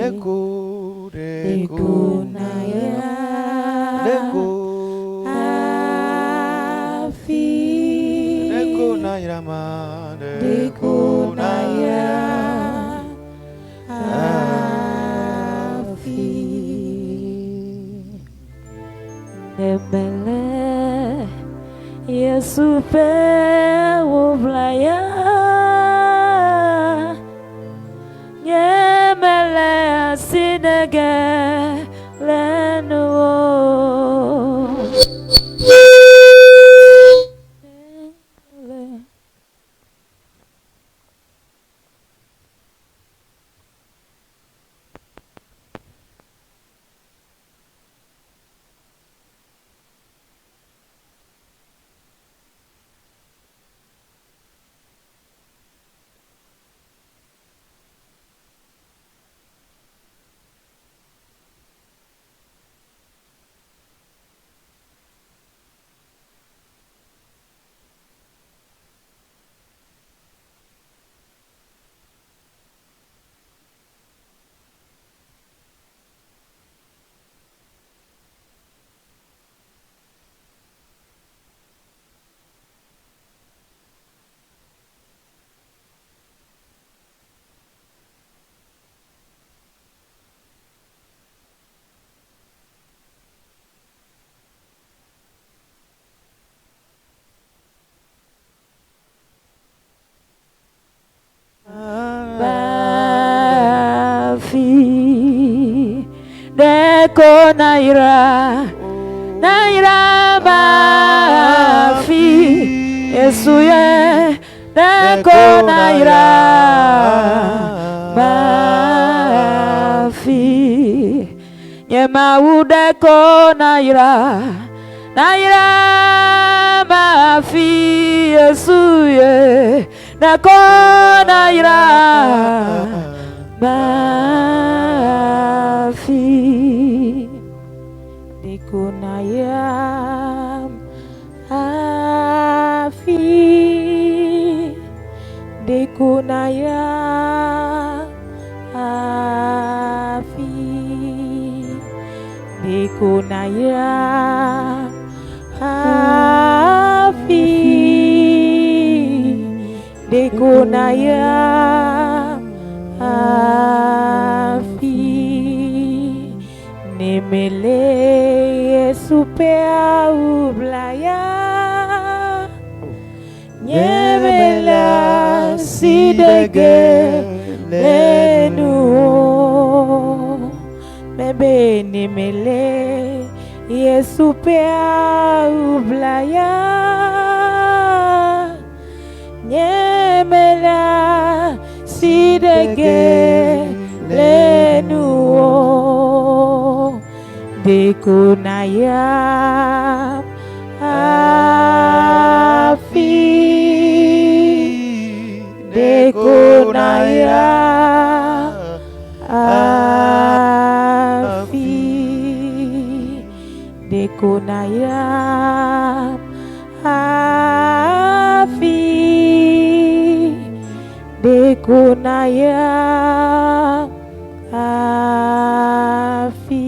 Deku naya afi Deku naya afi Nemele Yesu pe ublaya Nemele asinege lenuo Bafi Deko naira bafi Yesuye Deko naira bafi Yema udeko naira bafi Yesuye Deko naira bafi Dekunayam afi Dekunayam afi Dekunayam afi Dekunayam afi Nemele Yesu pe ublaya Nyemela sidege lenuo Mebe nemele Yesu pe ublaya Nyemela sidege lenuo Dekunayam afi Dekunayam afi Dekunayam afi Dekunayam afi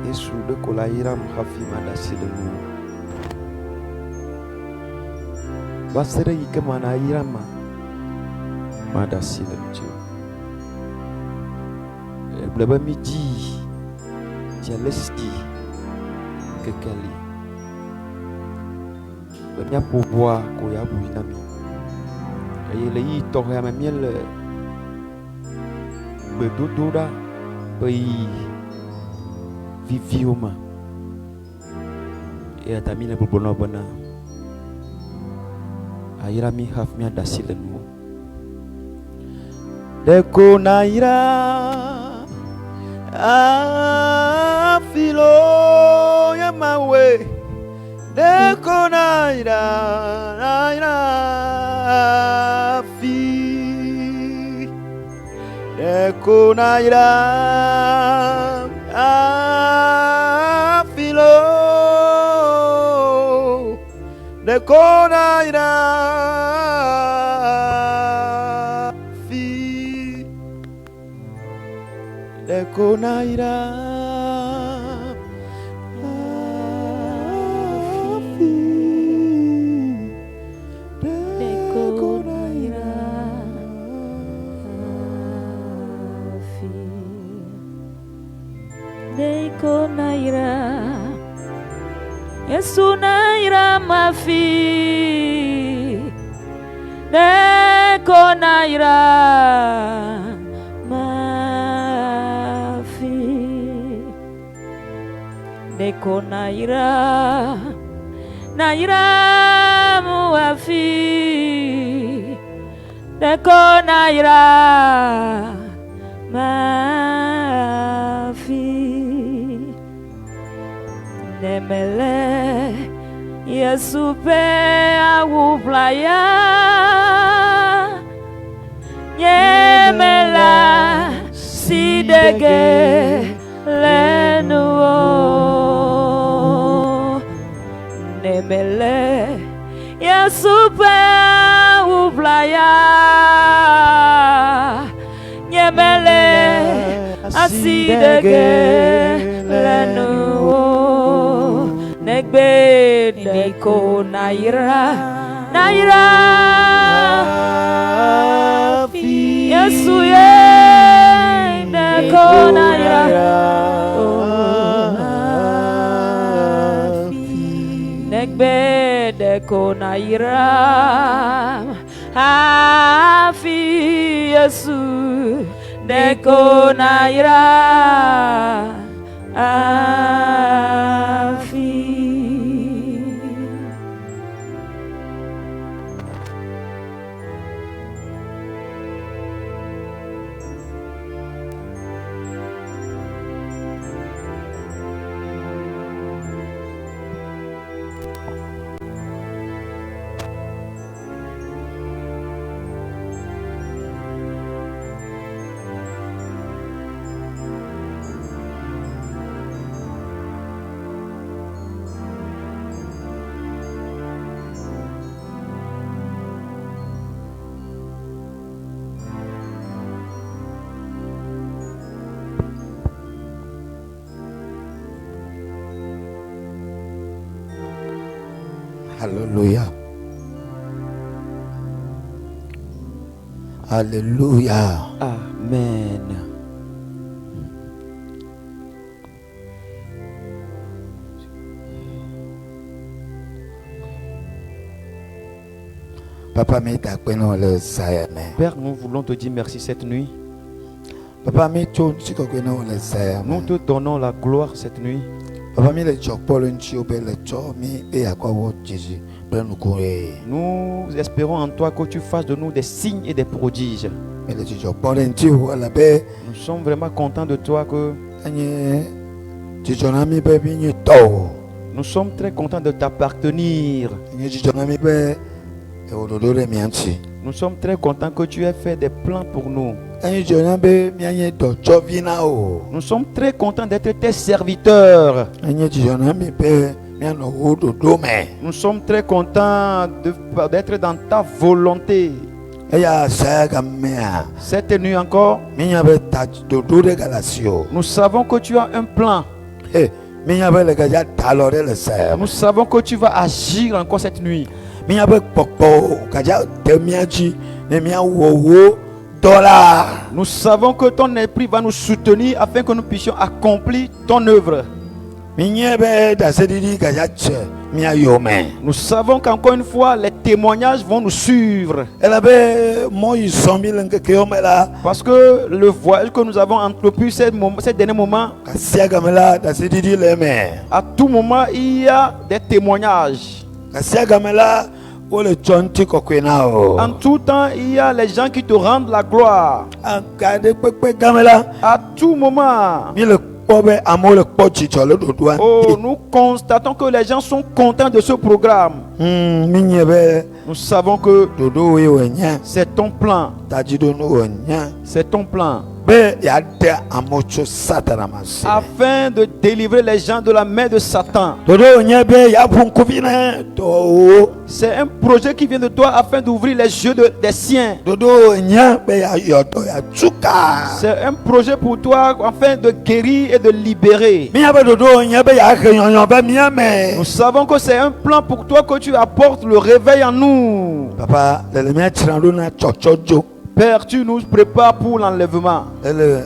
Yesu de kolairam hafi madasi denu Basere ike mana irama madasi denu Blaba midi Jalesti Kekali Bemia pouvoir Koya Bouinami Ayele yi tohya mamiel Bedododa Pei Vivioma E atamina bulbono bana Airami hafmia dasilenmu Deko naira Afilo Yamawe Deko naira Afi Deko naira Afilo Nekonaira fi Nekonaira fi Nekonaira fi Nekonaira Yesu naira mafi Nekonaira mafi Nekonaira naira muafi Nekonaira mafi Nemele Yesu pe awuplaya Nyemela sidege lenuo Nemele Yesu pe awuplaya Nyemele asidege lenuo Negbe deko naira Yesu ye deko naira Negbe deko naira Afi Yesu deko naira Afi Hallelujah. Hallelujah. Amen. Papa, mais t'as connu le Seigneur. Père, nous voulons te dire merci cette nuit. Papa, mais tu connais le Seigneur. Nous te donnons la gloire cette nuit. Papa, mais le job pour le tio, le job, mais et à quoi vous Jésus, nous courir. Nous espérons en toi que tu fasses de nous des signes et des prodiges. Mais le job pour le tio, la paix. Nous sommes vraiment contents de toi que nous sommes très contents de t'appartenir. Nous sommes très contents que tu aies fait des plans pour nous. Nous sommes très contents d'être tes serviteurs. Nous sommes très contents d'être dans ta volonté. Cette nuit encore, nous savons que tu as un plan. Nous savons que tu vas agir encore cette nuit. Nous savons que ton esprit va nous soutenir afin que nous puissions accomplir ton œuvre. Nous savons qu'encore une fois, les témoignages vont nous suivre. Parce que le voyage que nous avons entrepris ces derniers moments, à tout moment, il y a des témoignages. En tout temps, il y a les gens qui te rendent la gloire. À tout moment. Oh, nous constatons que les gens sont contents de ce programme. Nous savons que dodo we wenya c'est ton plan. tajido no wenya C'est ton plan. be ya de amocho satana masi Afin de délivrer les gens de la main de Satan. dodo wenya be ya punkubina to C'est un projet qui vient de toi afin d'ouvrir les yeux des siens. dodo wenya be ya yoto ya chuka C'est un projet pour toi afin de guérir et de libérer. mi be dodo wenya be ya kenyon be miame Nous savons que c'est un plan pour toi que tu apportes le réveil en nous. papa le me chirando na chochojo Père, tu nous prépares pour l'enlèvement. le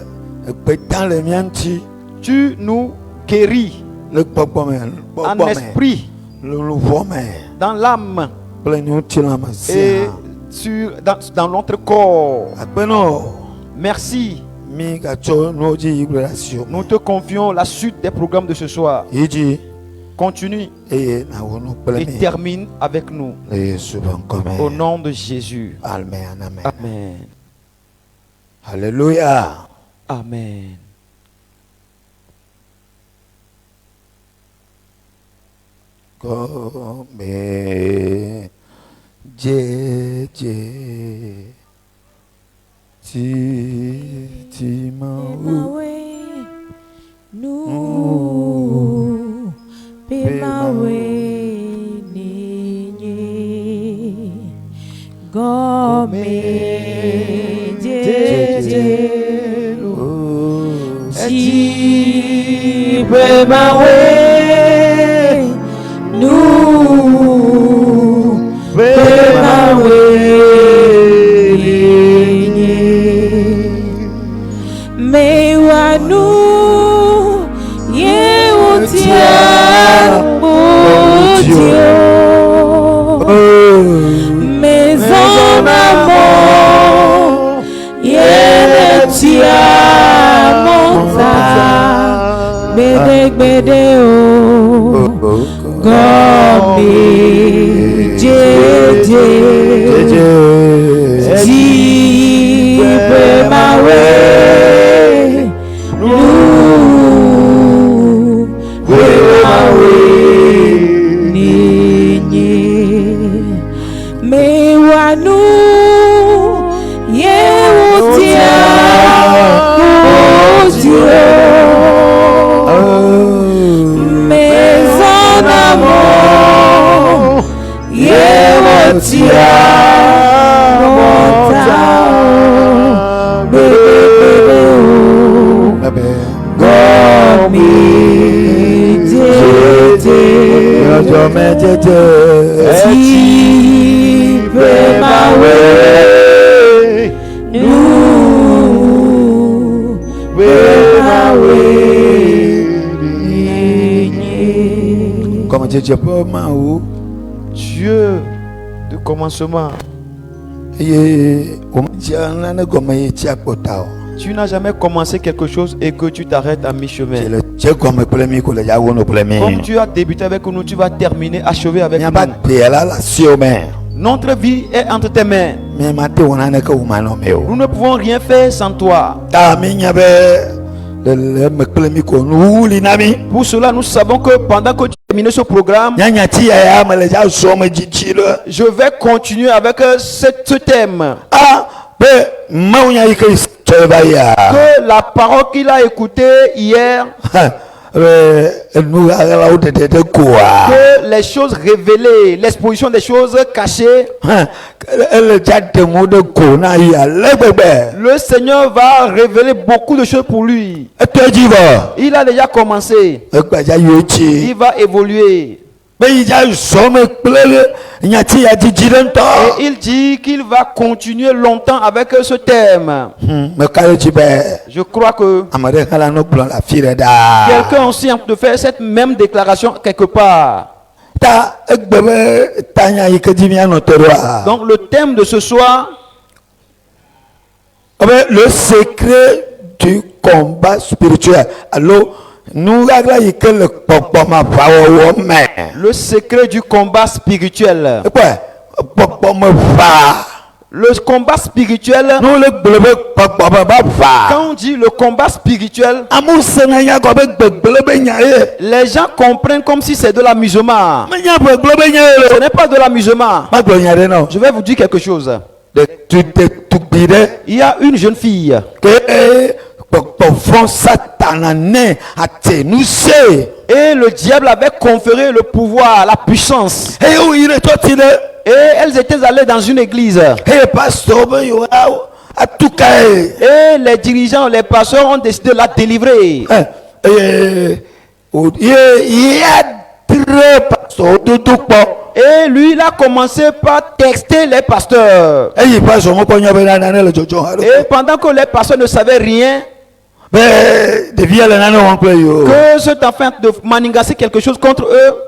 petan le mianti Tu nous guéris le popome en esprit, le vome dans l'âme plenio tila masi et dans notre corps. apeno Merci. mi gacho no ji libération Nous te confions la suite des programmes de ce soir. yiji Continue et na wono et pleni termine avec nous. le souvent comme Au nom de Jésus. amen amen Amen. alléluia Amen. comme je ti mau Nu Pimawe Ninyi Gome Jeje Ji Pimawe Nu Pimawe Ninyi Mewanu Yewotia Modio Maison d'amour Yewotia Monta Bede o Gomi Jeje Jibe Mawe Mewanu Yewotia Modio Maison d'amour Yewotia Monta Bebe Gomi Jeje Jibe Mawe Nu Mawe Ninyi. comme je peux mau Dieu de commencement. ye omjana na goma ye chiapotao Tu n'as jamais commencé quelque chose et que tu t'arrêtes à mi-chemin. c'est le goma plemi ko le ya wono plemi Comme tu as débuté avec nous, tu vas terminer, achever avec nya ba nous. pela la siome Notre vie est entre tes mains. me mate wona na ka umano meo Nous ne pouvons rien faire sans toi. ta mi nya be le me plemi ko nuli nami Pour cela, nous savons que pendant que tu termines ce programme, nya ti ya me le ja so me jichilo je vais continuer avec ce thème. ah be maunya ikai tebaya Que la parole qu'il a écoutée hier, nous allons de quoi que les choses révélées, l'exposition des choses cachées, le chat de mode kona ya lebebe le Seigneur va révéler beaucoup de choses pour lui. etojiva Il a déjà commencé. egbaja yochi Il va évoluer. be ija some plele nyati ya jijirento Et il dit qu'il va continuer longtemps avec ce thème. me kayo jibe Je crois que amare kala no plan la fire da quelqu'un aussi est en train de faire cette même déclaration quelque part. ta egbebe tanya ikejimia no toroa Donc le thème de ce soir, le secret du combat spirituel alors nous allons y que le popoma power le secret du combat spirituel. popoma va Le combat spirituel, nous le bleu papa va. quand on dit le combat spirituel, Amour Sénégal comme bleu nyaé. les gens comprennent comme si c'est de l'amusement. Mais y'a bleu Ce nyaé. n'est pas de l'amusement. Pas bleu nyaé non. Je vais vous dire quelque chose. De tout bidé. Il y a une jeune fille. Que pour Satané a tenu c'est. Et le diable avait conféré le pouvoir, la puissance. Et où il est sorti là? Et elles étaient allées dans une église. Et pasteur ben yo a tout caé. Et les dirigeants, les pasteurs ont décidé de la délivrer. Il y a très pasteur de tout pas. Et lui, il a commencé par texter les pasteurs. Et il passe au moyen de le jojo. Et pendant que les pasteurs ne savaient rien, Mais de vie à l'année on peut yo. que cet enfant de manigasser quelque chose contre eux,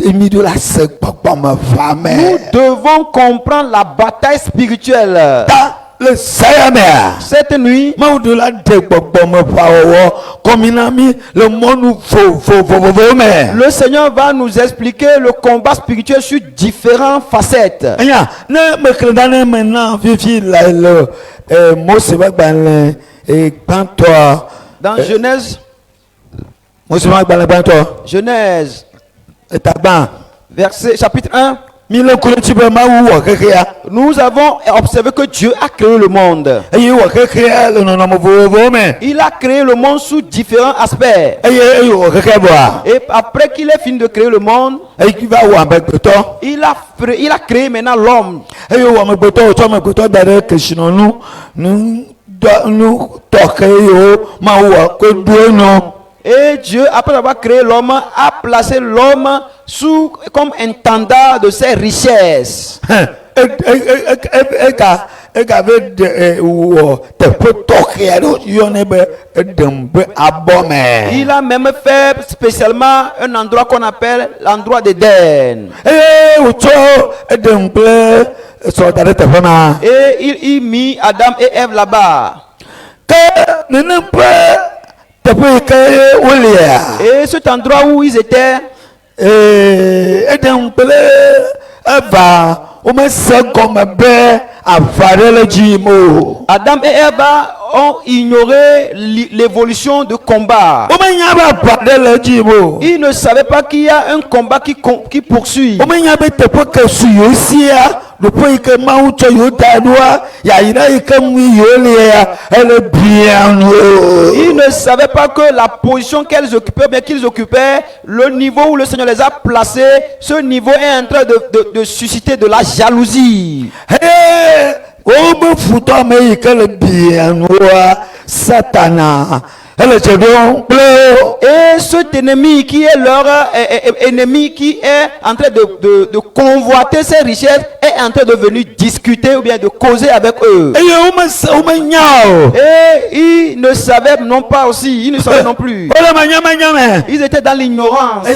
Il me dit la sec papa ma femme. nous devons comprendre la bataille spirituelle. Le Sayamea. Cette nuit, Maudula de papa ma power. Comme il a mis le monde faut mais. le Seigneur va nous expliquer le combat spirituel sur différentes facettes. Anya, ne me credane maintenant vivi le mot c'est pas ban et quand toi. Dans Genèse, Moi c'est pas ban toi. Genèse, Et ta ban. verset, chapitre 1, Mille couletifs ma ou kekia. nous avons observé que Dieu a créé le monde. Et yo kekia le non mo mais. Il a créé le monde sous différents aspects. Et yo kekia boa. Et après qu'il ait fini de créer le monde, Et qui va ou avec toi. il a créé maintenant l'homme. Et yo wa me beto to me beto dare que sinon nous toquer yo ma ou ko do non. Et Dieu, après avoir créé l'homme, a placé l'homme sous comme intendant de ses richesses. Et qu'avec te peut toquer yo ne be dembe abomé. Il a même fait spécialement un endroit qu'on appelle l'endroit d'Éden. Eh ucho dembe so dare te fana. Et il mit Adam et Ève là-bas. Que ne peut te peut que olia. Et cet endroit où ils étaient, Dembe va o me se comme be avare le jimo. Adam et Ève ont ignoré l'évolution de combat. O me nya ba pade le jimo. Ils ne savaient pas qu'il y a un combat qui poursuit. O me nya be te peut que su yo sia. Le point que Maucho Yotadoa, Yaïra et comme Yolia, elle est bien. Ils ne savaient pas que la position qu'elles occupaient, bien qu'ils occupaient, le niveau où le Seigneur les a placés, ce niveau est en train de susciter de la jalousie. Hé, on me fout en mais qu'elle est bien. Satana. Elle est bon. Et cet ennemi qui est leur ennemi, qui est en train de convoiter ses richesses, est en train de venir discuter ou bien de causer avec eux. Et ils ne savaient non pas aussi, ils ne savaient non plus. Ils étaient dans l'ignorance.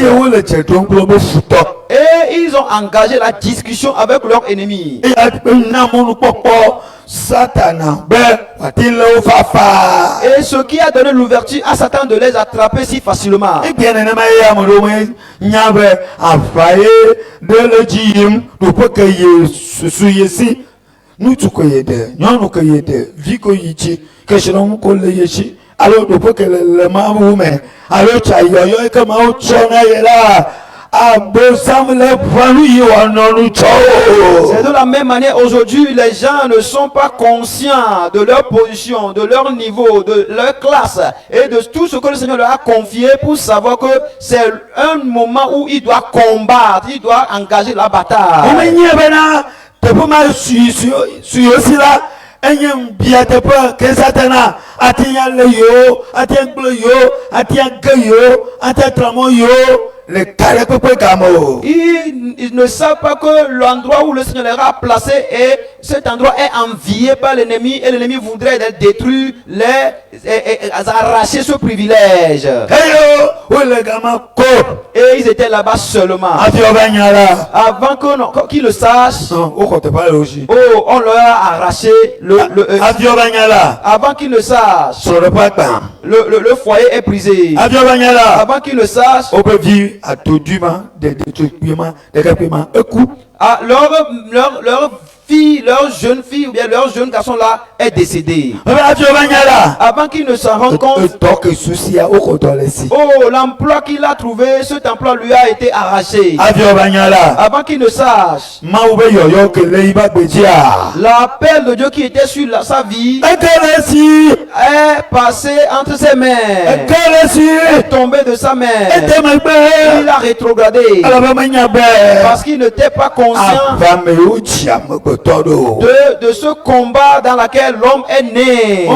Et ils ont engagé la discussion avec leur ennemi. Et ce qui a donné l'ouverture à Satan de les attraper si facilement. C'est de la même manière aujourd'hui, les gens ne sont pas conscients de leur position, de leur niveau, de leur classe et de tout ce que le Seigneur leur a confié pour savoir que c'est un moment où il doit combattre, il doit engager la bataille. Ils ne savent pas que l'endroit où le Seigneur les a placés, et cet endroit est envié par l'ennemi, et l'ennemi voudrait les détruire, les arracher ce privilège. Et ils étaient là-bas seulement. Avant qu'ils le sachent, on leur a arraché avant qu'ils le sachent, le foyer est brisé. Avant qu'ils le sachent, leur fille, leur jeune fille ou bien leur jeune garçon là est décédé. Avant qu'il ne s'en rende compte, oh, l'emploi qu'il a trouvé, cet emploi lui a été arraché. Avant qu'il ne sache, l'appel de Dieu qui était sur sa vie est passé entre ses mains, est tombé de sa main. Il a rétrogradé parce qu'il n'était pas conscient de ce combat dans lequel l'homme est né.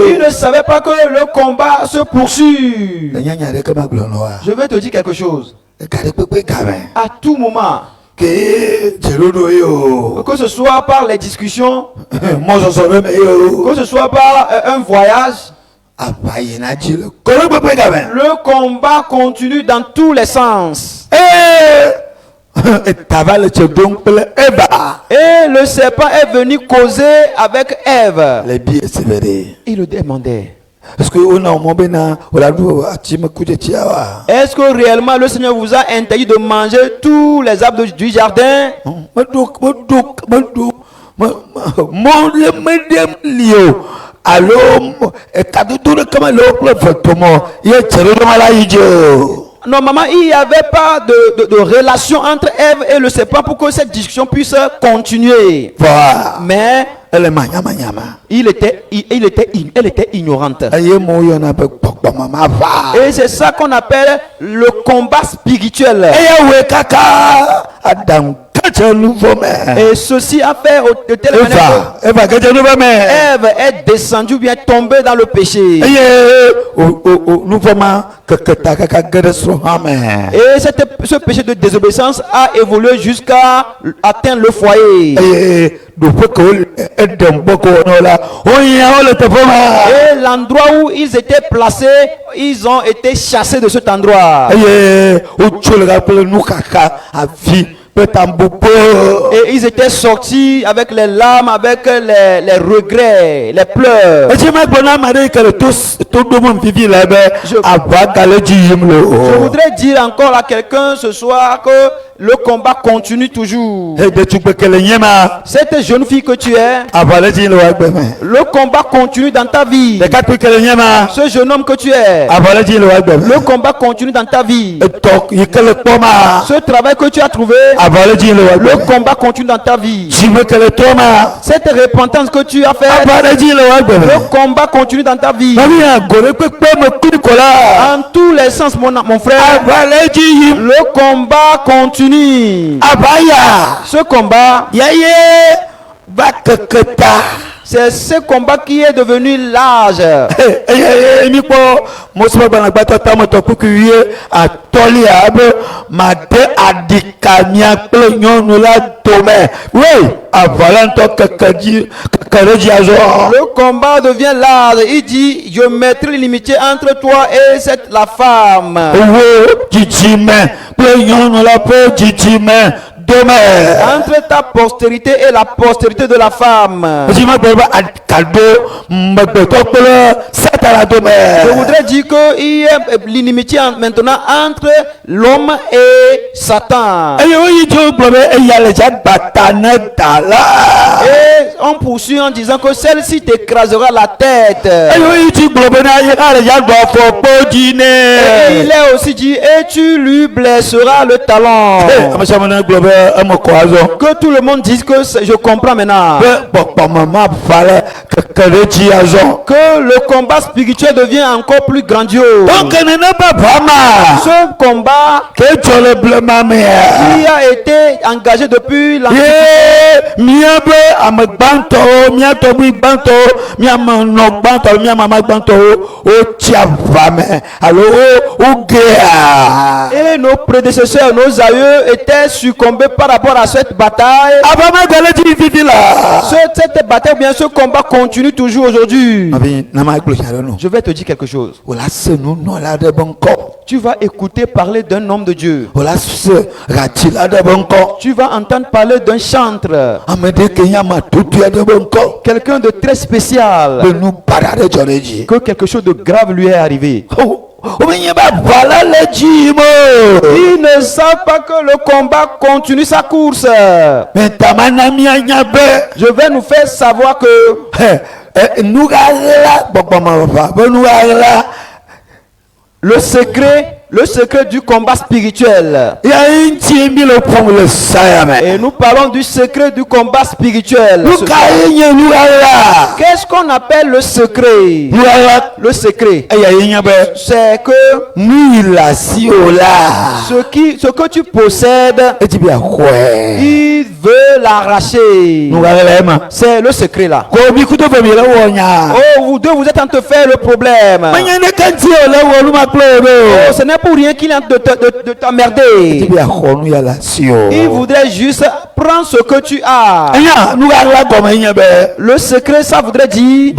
Il ne savait pas que le combat se poursuit. Je vais te dire quelque chose. À tout moment, que ce soit par les discussions, que ce soit par un voyage, le combat continue dans tous les sens. Et le serpent est venu causer avec Ève. Il le demandait. Est-ce que réellement le Seigneur vous a interdit de manger tous les arbres du jardin? Normalement, il n'y avait pas de relation entre Ève et le serpent pour que cette discussion puisse continuer. Mais elle était ignorante. Et c'est ça qu'on appelle le combat spirituel. Et ceci a fait de telle manière Ève est descendue, bien tombée dans le péché. Et ce péché de désobéissance a évolué jusqu'à atteindre le foyer. Et l'endroit où ils étaient placés, ils ont été chassés de cet endroit. Et ils étaient sortis avec les larmes, avec les regrets, les pleurs. Je voudrais dire encore à quelqu'un ce soir que le combat continue toujours. Cette jeune fille que tu es, le combat continue dans ta vie. Ce jeune homme que tu es, le combat continue dans ta vie. Ce travail que tu as trouvé, le combat continue dans ta vie. Cette repentance que tu as faite, le combat continue dans ta vie. En tous les sens, mon frère, le combat continue. Ce combat, c'est ce combat qui est devenu large. Le combat devient large. Il dit, je mettrai l'imitié entre toi et la femme. Entre ta postérité et la postérité de la femme. Je voudrais dire qu'il y a l'inimitié maintenant entre l'homme et Satan. Et on poursuit en disant que celle-ci t'écrasera la tête. Et il est aussi dit, et tu lui blesseras le talon. Que tout le monde dise que je comprends maintenant. Que le combat spirituel devient encore plus grandiose. Ce combat qui a été engagé depuis et nos prédécesseurs, nos aïeux étaient succombés par rapport à cette bataille. Cette bataille, bien ce combat continue toujours aujourd'hui. Je vais te dire quelque chose. Tu vas écouter parler d'un homme de Dieu. Tu vas entendre parler d'un chantre. Quelqu'un de très spécial. Que quelque chose de grave lui est arrivé. Ils ne savent pas que le combat continue sa course. Je vais nous faire savoir que le secret du combat spirituel. Et nous parlons du secret du combat spirituel. Qu'est-ce qu'on appelle le secret? Le secret, c'est que ce que tu possèdes, il veut l'arracher. C'est le secret là. Oh, vous deux, vous êtes en train de faire le problème. Oh, ce n'est pour rien qu'il est en train de t'emmerder. Il voudrait juste prendre ce que tu as. Le secret, ça voudrait dire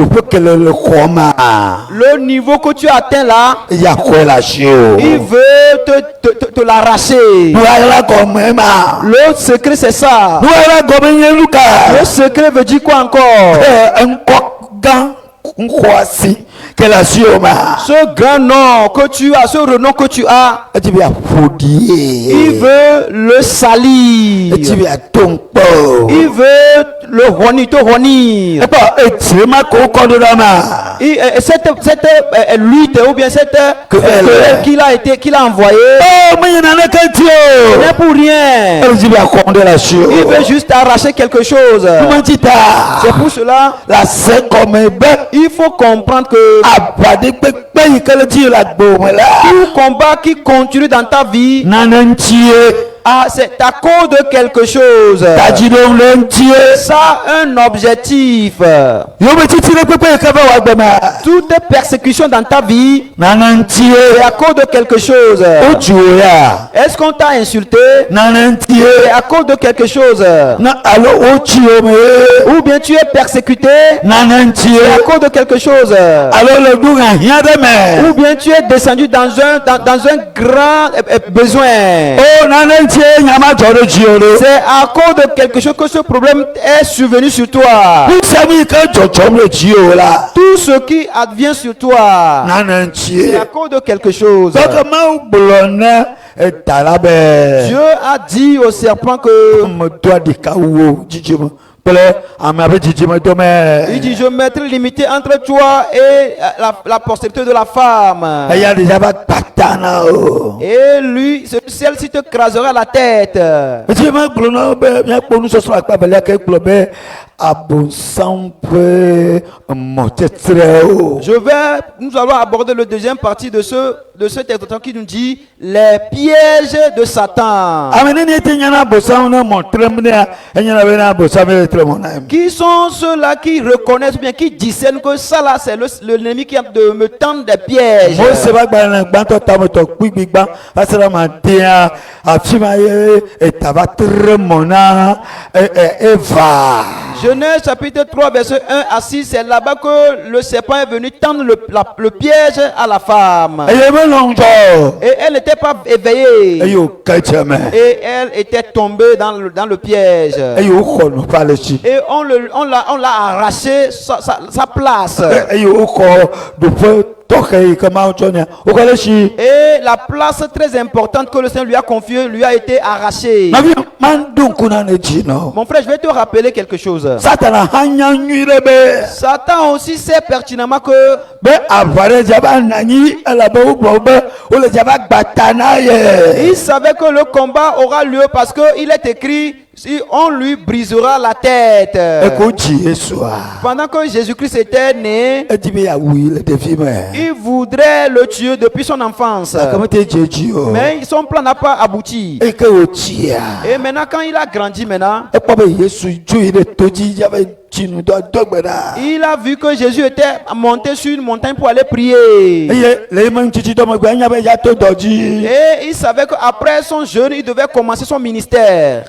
le niveau que tu atteins là, il veut te l'arracher. Le secret, c'est ça. Le secret veut dire quoi encore? Ce grand nom que tu as, ce renom que tu as, il veut le salir. Il veut le ronir, te ronir. Et cette lutte ou bien cette querelle qu'il a envoyée, n'est pour rien. Il veut juste arracher quelque chose. C'est pour cela il faut comprendre que tout combat qui continue dans ta vie, c'est à cause de quelque chose. Ça a un objectif. Toute persécution dans ta vie est à cause de quelque chose. Est-ce qu'on t'a insulté? C'est à cause de quelque chose. Ou bien tu es persécuté? C'est à cause de quelque chose. Ou bien tu es descendu dans un grand besoin. C'est à cause de quelque chose que ce problème est survenu sur toi. Tout ce qui advient sur toi, c'est à cause de quelque chose. Dieu a dit au serpent que il dit, je mettrai limité entre toi et la postérité de la femme. Et lui, celle-ci te crasera la tête. Nous allons aborder le deuxième partie de cette exhortation qui nous dit les pièges de Satan. Qui sont ceux-là qui reconnaissent bien, qui discernent que ça là c'est l'ennemi qui a de me tendre des pièges. Genèse chapitre 3 verset 1 à 6, c'est là-bas que le serpent est venu tendre le piège à la femme. Et elle n'était pas éveillée. Et elle était tombée dans le piège. Et on l'a arraché sa place. Et la place très importante que le Seigneur lui a confiée lui a été arrachée. Mon frère, je vais te rappeler quelque chose. Satan aussi sait pertinemment que il savait que le combat aura lieu parce qu'il est écrit si on lui brisera la tête. Pendant que Jésus-Christ était né, il voudrait le tuer depuis son enfance. Mais son plan n'a pas abouti. Et maintenant, quand il a grandi, il a vu que Jésus était monté sur une montagne pour aller prier. Et il savait qu'après son jeûne, il devait commencer son ministère.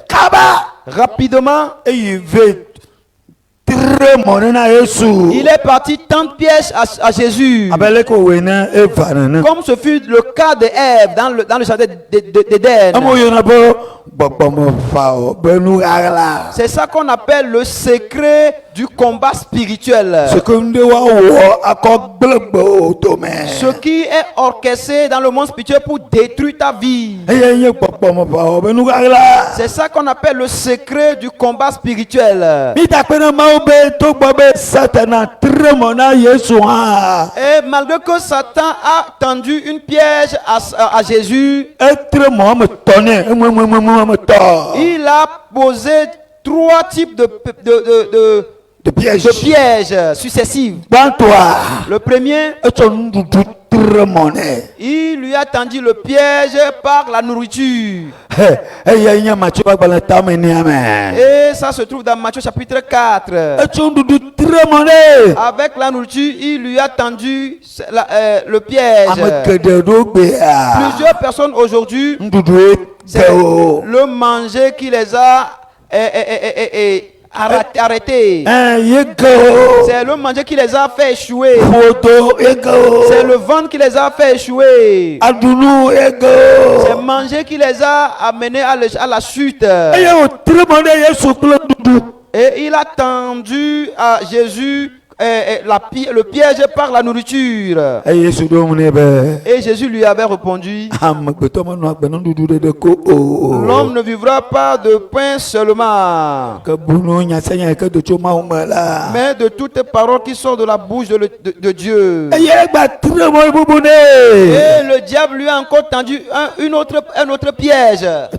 Rapidement, il est parti tendre piège à Jésus. Comme ce fut le cas d'Ève dans le jardin d'Éden. C'est ça qu'on appelle le secret du combat spirituel. Ce que nous devons accomplir au domaine. Ce qui est orchestré dans le monde spirituel pour détruire ta vie. C'est ça qu'on appelle le secret du combat spirituel. Et malgré que Satan a tendu une piège à Jésus, il a posé 3 types de pièges successifs. Le premier, il lui a tendu le piège par la nourriture. Et ça se trouve dans Matthieu chapitre 4. Avec la nourriture, il lui a tendu le piège. Plusieurs personnes aujourd'hui, c'est le manger qui les a arrêtés. C'est le manger qui les a fait échouer. C'est le ventre qui les a fait échouer. C'est manger qui les a amenés à la chute. Et il a tendu à Jésus le piège par la nourriture. Et Jésus lui avait répondu: l'homme ne vivra pas de pain seulement, mais de toutes paroles qui sortent de la bouche de Dieu. Et le diable lui a encore tendu un autre piège. Et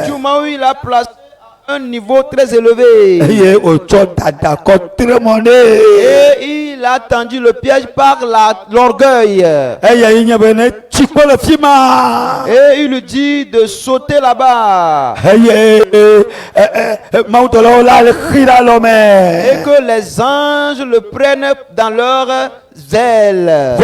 du moment où il a placé un niveau très élevé, et il a tendu le piège par l'orgueil. Et il lui dit de sauter là-bas, et que les anges le prennent dans leur zèle.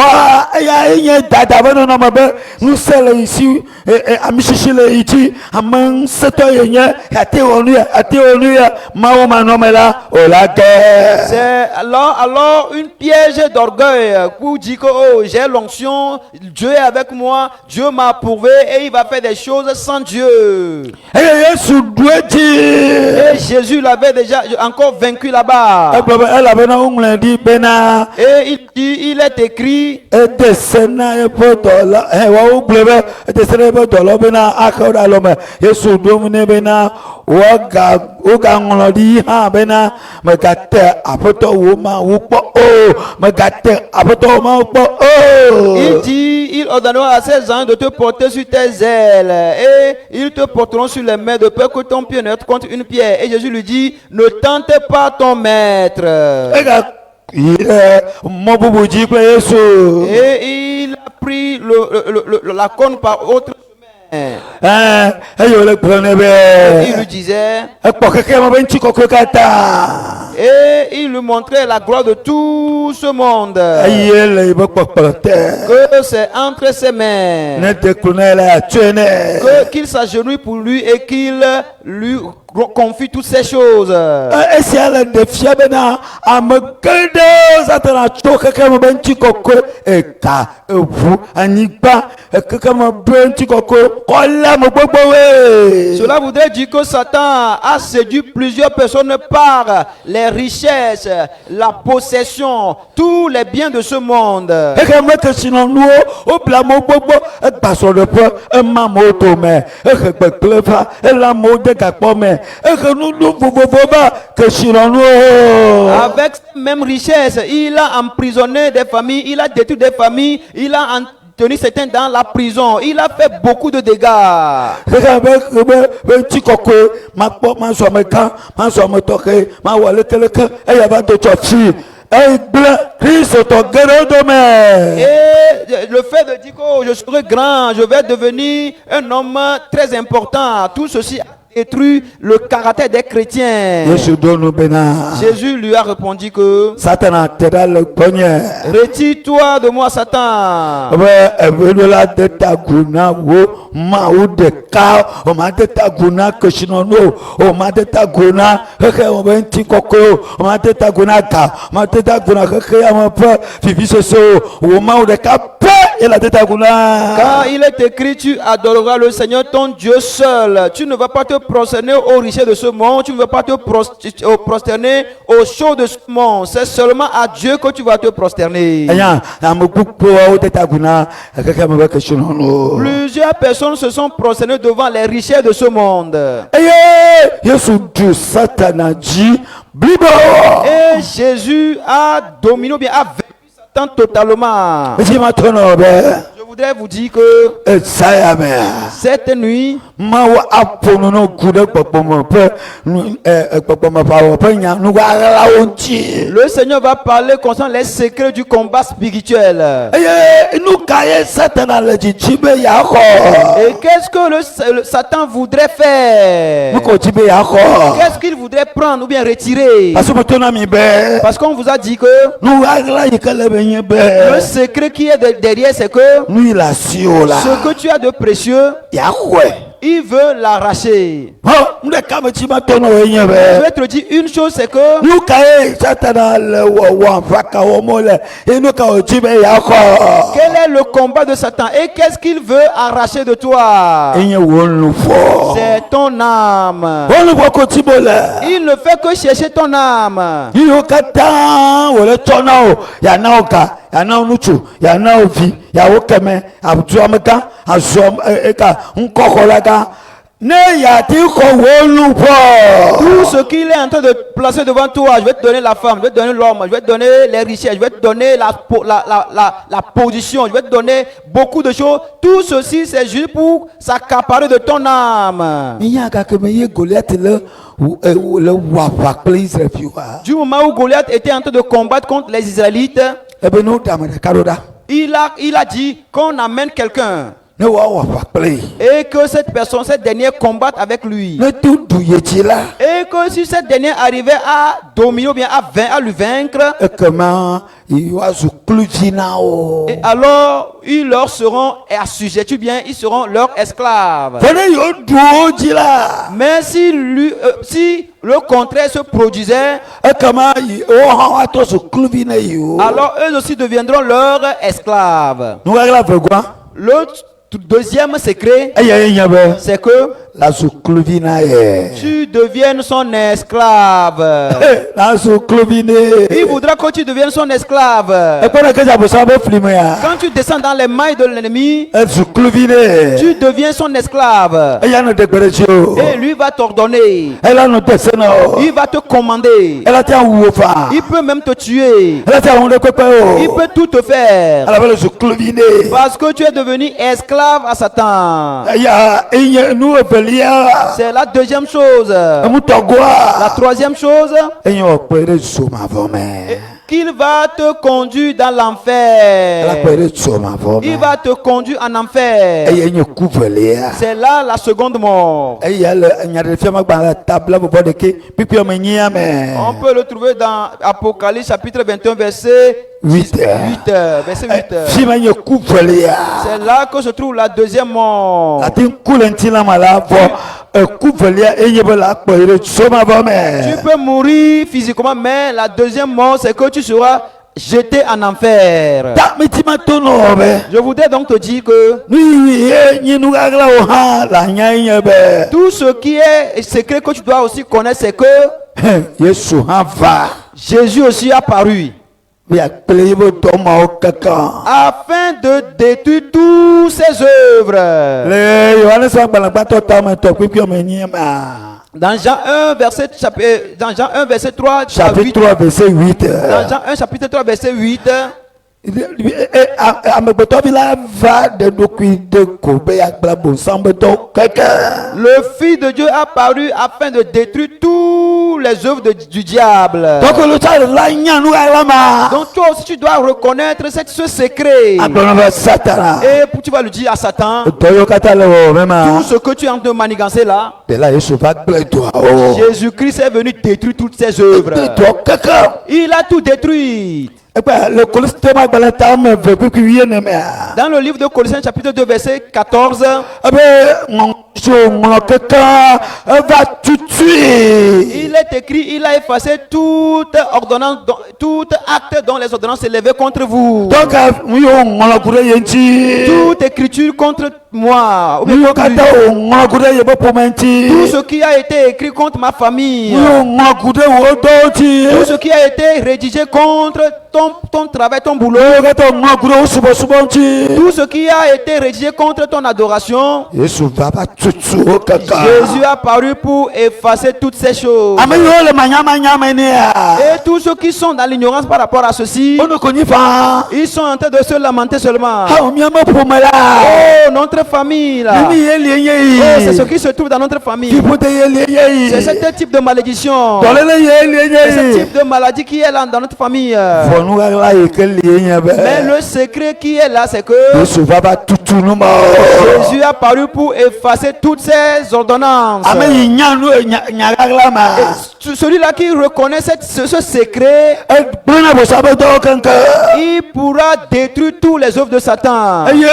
C'est alors une piège d'orgueil pour dire que j'ai l'onction, Dieu est avec moi, Dieu m'a approuvé et il va faire des choses sans Dieu. Et Jésus l'avait déjà encore vaincu là-bas. Et il dit, il est écrit, il dit, il ordonnera à ses anges de te porter sur tes ailes et ils te porteront sur les mains de peur que ton pied ne heurte contre une pierre. Et Jésus lui dit, ne tente pas ton maître. Et il a pris la corne par autre chemin. Et il lui disait, et il lui montrait la gloire de tout ce monde, que c'est entre ses mains, qu'il s'agenouille pour lui et qu'il lui confie toutes ces choses. Cela voudrait dire que Satan a séduit plusieurs personnes par les richesses, la possession, tous les biens de ce monde. Avec cette même richesse, il a emprisonné des familles, il a détruit des familles, il a tenu certains dans la prison, il a fait beaucoup de dégâts. Et le fait de dire que je serai grand, je vais devenir un homme très important, tout ceci a détruit le caractère des chrétiens. Jésus lui a répondu que retire-toi de moi, Satan. il a dit à Kuna. Car il est écrit, tu adoreras le Seigneur ton Dieu seul. Tu ne vas pas te prosterner aux richesses de ce monde. Tu ne vas pas te prosterner aux choses de ce monde. C'est seulement à Dieu que tu vas te prosterner. Aya, amukukpo au dit à Kuna. Kaka me question no. Plusieurs personnes se sont prosternées devant les richesses de ce monde. Yesu du Satan dit blibo. Et Jésus a dominé, ou bien a vaincu Satan totalement. Mais ma tono be. Je voudrais vous dire que Saya me. cette nuit, Mawa apono no kuda popomo pe popomo pawo pe nya nu wa la onti. le Seigneur va parler concernant les secrets du combat spirituel. Nu kaye Satan la jibe ya ko. Et qu'est-ce que le Satan voudrait faire? Nu ko jibe ya ko. Qu'est-ce qu'il voudrait prendre ou bien retirer? Parce que tona mi be. Parce qu'on vous a dit que Nu wa la yikale be nye le be. secret qui est derrière, c'est que Nu la sio la. ce que tu as de précieux, Ya kwe. il veut l'arracher. Oh, nde kama chima tono wenye Je be. vais te dire une chose, c'est que Nu kaye Satan le wa faka o mole. E nu ka o jibe ya ko. quel est le combat de Satan et qu'est-ce qu'il veut arracher de toi? Enye wonu fo. C'est ton âme. Wonu ko ko tibole. Il ne fait que chercher ton âme. Iyo kata wole tona o ya na oka ya na onuchu ya na ovi ya okeme abuameka azom eka nkokola ka ne ya ti ko wonu po. Tout ce qu'il est en train de placer devant toi, je vais te donner la femme, je vais te donner l'homme, je vais te donner les richesses, je vais te donner la position, je vais te donner beaucoup de choses. Tout ceci, c'est juste pour s'accaparer de ton âme. Iya ka ke me ye Goliath le wa fa please refuwa. Du moment où Goliath était en train de combattre contre les Israélites, Ebe no damane karoda. il a dit qu'on amène quelqu'un Ne wa fa play. et que cette personne, cette dernière combatte avec lui. Ne tu duye la. Et que si cette dernière arrivait à dominer ou bien à lui vaincre, Ekema iwa zu klujina o. et alors ils leur seront assujettis, bien ils seront leurs esclaves. Fene yo duoji la. Mais si le contraire se produisait, Ekema o ha to su kluvina yo. alors eux aussi deviendront leurs esclaves. Nu wa la vegwa. Le deuxième secret, Eye nyabe. c'est que La su kluvina ye. tu deviennes son esclave. La su kluvine. Il voudra que tu deviennes son esclave. Ekona ke ja bo sa bo flime ya. Quand tu descends dans les mailles de l'ennemi, Su kluvine. tu deviens son esclave. Eya no de berejo. Et lui va t'ordonner. Ela no de seno. Il va te commander. Ela tia uofa. Il peut même te tuer. Ela tia onde pepe Il o. peut tout te faire. Ala vele su kluvine. Parce que tu es devenu esclave à Satan. Ya enye nu evelia. C'est la deuxième chose. La Mutogwa. troisième chose, Enye opere so ma vome. qu'il va te conduire dans Ela l'enfer. pere so ma vome. Il va te conduire en enfer. Eye enye kuvelia. C'est là la seconde mort. Eye le nyade fia magba la table bo de ke pipi o menyia me. On peut le trouver dans Apocalypse chapitre 21 verset 8. verset 8. Fima enye kuvelia. C'est là que se trouve la deuxième mort. Atin kulenti la mala vo kuvelia enye be la pere so ma Tu vome. peux mourir physiquement, mais la deuxième mort, c'est que tu seras jeté en enfer. Ta mitima tono be. Je voudrais donc te dire que Ni enye nu agla o ha la nya enye be. tout ce qui est secret que tu dois aussi connaître, c'est que Yesu ha va. Jésus aussi a paru Bi akple bo to ma o kaka. afin de détruire toutes ses œuvres. Le Yohanes agbalagba to ta me to pipi o menyia ma. Dans Jean 1, verset 3, à 8, Chapitre 3 verset 8. dans Jean 1, chapitre 3, verset 8, Amegbetɔ bi la va de ɖokui de ko be agble bonsambetɔ keke. le Fils de Dieu a paru afin de détruire toutes les œuvres du diable. Tɔkolo tsa le la nya nu ala ma. Donc toi aussi tu dois reconnaître ce secret. Agblɔ na be Satana. Et tu vas lui dire à Satan, Dɔyɔ katã le wɔ mɛ ma. tout ce que tu es en train de manigancer là, De la Yesu va gblẽ toa o. Jésus-Christ est venu détruire toutes ses œuvres. Gblẽ toa keke. Il a tout détruit. Ekpe le Kolositɔwo agbalẽ ta ame eve kpekpe wie ne mea. Dans le livre de Colossiens chapitre 2 verset 14, Ebe ŋɔŋ si òun kankan va tutu. Il est écrit, il a effacé toute ordonnance, tout acte dont les ordonnances s'élevaient contre vous. Donc mi òun kúrẹ́ yẹn ti. Toute écriture contre moi. Ou bien mi contre lui. kata òun kúrẹ́ yẹn bọ́ pọ́mẹ́ ti. Tout ce qui a été écrit contre ma famille. mi òun kúrẹ́ wò dọ́ ti. Tout ce qui a été rédigé contre ton travail, ton boulot. mi kata òun kúrẹ́ wò subọ̀subọ̀ ti. Tout ce qui a été rédigé contre ton adoration. Yesu baba tutu o kankan. Jésus a paru pour effacer toutes ces choses. àmì yóò lè ma nyama ni à. Et tous ceux qui sont dans l'ignorance par rapport à ceci, ó ní kò ní fa. ils sont en train de se lamenter seulement. àwọn mi àmọ́ pòmò la. Oh, notre famille là. mímí yé lè yé Oh, c'est yìí. ce qui se trouve dans notre famille. kíkúté yé lè yé yìí. C'est ce type de malédiction. tọ́lẹ́lẹ́ yé lè yé C'est ce yìí. type de maladie qui est là dans notre famille. fọ̀nù la yìí kẹ́ lè yé Mais bẹ́ẹ̀. le secret qui est là, c'est que Yesu baba tutu nu ma. Jésus a paru pour effacer toutes ces ordonnances. àmì yìí nyanu nyagagla ma. Celui-là qui reconnaît ce secret, gbọ́nà bò sábẹ́ tọ́ kankan. il pourra détruire tous les œuvres de Satan. eye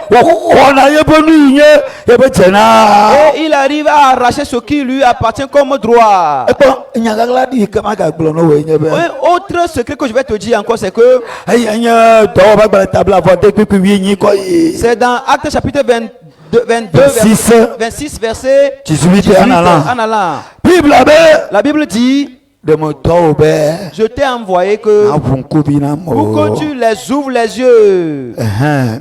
wà kókó na yé bọ́ nu yé yé bẹ́ tẹ̀ náà. Et il arrive à arracher ce qui lui appartient comme droit. ẹ gbọ́ nyagagla di kama ka gblɔ n'o yé bẹ́. Un autre secret que je vais te dire encore, c'est que eye an ye dɔwɔ bá gbalẹ̀ tabla fɔ de kpekpe wi nyi kɔ yi. c'est dans Actes chapitre 22, 26, verset 18 en allant. en allant. bible bɛ. La Bible dit, dɛmɛtɔw bɛ. je t'ai envoyé que abunku bi na pour mɔ. que tu les ouvres les yeux.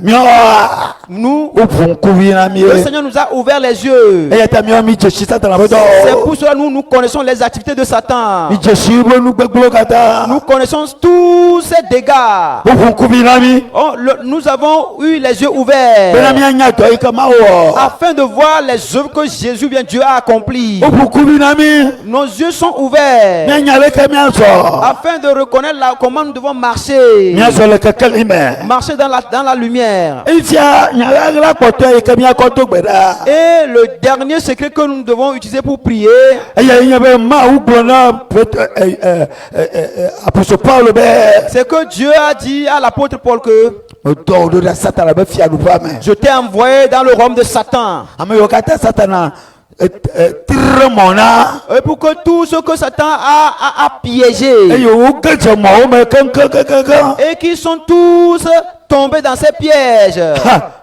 miɔwa. Nous, o bunku bi na mi le ye. Seigneur nous a ouvert les yeux. eye ta miɔ mi jesi satan bɛ C'est tɔ. pour cela que nous connaissons les activités de Satan. mi jesi bɛ nu gbɛgbolo ka taa. Nous connaissons tous ces dégâts. o bunku bi na mi. Oh, nous avons eu les yeux ouverts bɛna mi anya tɔ yi kama wɔ. afin de voir les œuvres que Jésus, bien Dieu, a accomplies. o bunku bi na mi. Nos yeux sont ouverts mi anya bɛ kɛ mi sɔ. afin de reconnaître comment nous devons marcher. mi sɔ le kɛkɛli mɛ. Marcher dans la lumière. ifia nyagagla kpɔtɔ yi ke mi akɔ to gbe ɖa. Et le dernier secret que nous devons utiliser pour prier, eye nye be mawu gblɔ na apostole Paul bɛ. c'est que Dieu a dit à l'apôtre Paul que dɔw do ɖe satana be fiaɖuƒea me. je t'ai envoyé dans le royaume de Satan. ame yiwo katã satana tire mɔ na. Et pour que tout ce que Satan a piégé eye wo ge dze mɔwo me keŋkeŋkeŋkeŋ. et qui sont tous tombés dans ces pièges,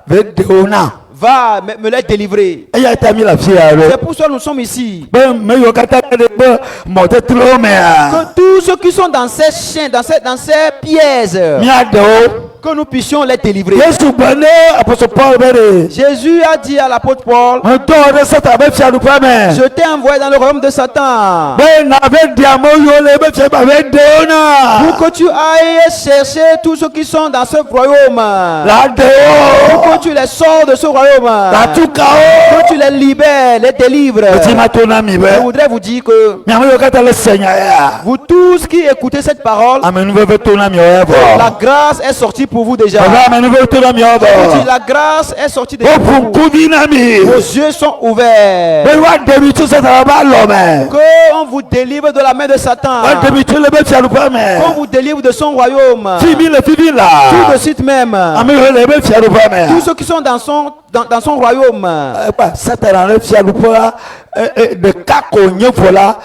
be ɖewo na. va me les délivrer. eya ta mi le afi ya C'est ɖo. pour ça que nous sommes ici. be me yiwo katã ke ɖe be mɔtetrewo mea. Que tous ceux qui sont dans ces chaînes, dans ces pièges, mia ɖewo. que nous puissions les délivrer. yesu gbe ne apostole Paul be ɖe. Jésus a dit à l'apôtre Paul, dɔw ɖe satana be fiaɖuƒea me. je t'ai envoyé dans le royaume de Satan be na be ɖi ame yiwo le be fiaɖuƒea be ɖewo na. pour que tu ailles chercher tous ceux qui sont dans ce royaume, la ɖewo. que tu les sors de ce royaume, la tukawo. que tu les libères, les délivres. eti ma to na mi Je be. voudrais vous dire que miame yiwo katã le se nya ya. vous tous qui écoutez cette parole, ame nuveve to na miawo ya la bɔ. grâce est sortie pour vous déjà. baba ame nuveve to na miawo Je dis, bɔ. la grâce est sortie de o vous. ƒu nkuvi na mi. Vos yeux sont ouverts. be wa ɖevi tso satana ba lɔ me. Que on vous délivre de la main de wa Satan. ɖevi tso le be fiaɖuƒea me. Qu'on vous délivre de son royaume. fi mi le fifi Tout de la. suite même. ame yiwo le be fiaɖuƒea Tous me. ceux qui sont dans son royaume. ekpa satana le fiaɖuƒea ɖeka ko nye vo la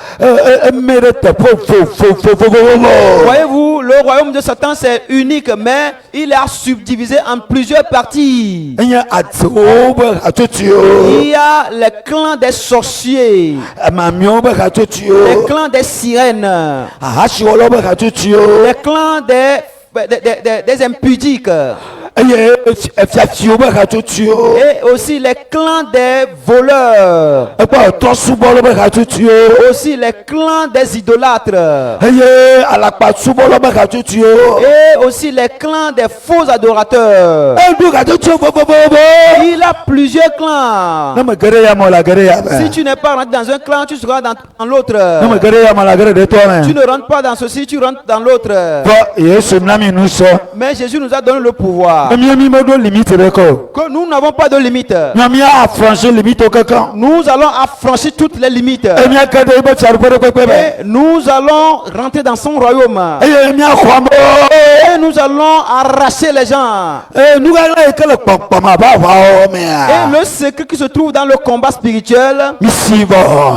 eme ɖe teƒe vovovovovovo. Voyez-vous, le royaume de Satan c'est unique, mais il est subdivisé en plusieurs parties. enye adewo be hatsotsoewo. Il y a les clans des sorciers, mamiewo be les hatsotsoewo. clans des sirènes, ahasiwɔlawo be hatsotsoewo. les clans des impudiques eye fiafiwo be hatsotsoewo. et aussi les clans des voleurs, ekpɔ trɔsubɔlawo be hatsotsoewo. aussi les clans des idolâtres eye alakpasubɔlawo be hatsotsoewo. et aussi les clans des faux adorateurs. eɖo hatsotso vovovovo. Il a plusieurs clans. ne me ge ɖe yame o la ge ɖe Si yame. tu n'es pas rentré dans un clan, tu seras dans l'autre. ne me ge ɖe yame o la ge ɖe ɖetɔ Tu me. ne rentres pas dans ceci, tu rentres dans l'autre. Yesu na mi nu sɔ. Mais Jésus nous a donné le pouvoir. victoire. Miami modo limite reko. Que nous n'avons pas de limite. Miami a franchi limite au quelqu'un. Nous allons affranchir toutes les limites. Emi a kade ibo charpere kwekwe. Et nous allons rentrer dans son royaume. Emi a kwamo. Et nous allons arracher les gens. Nous allons ekele pokpoma ba wa o me. Et le secret qui se trouve dans le combat spirituel, Misibo.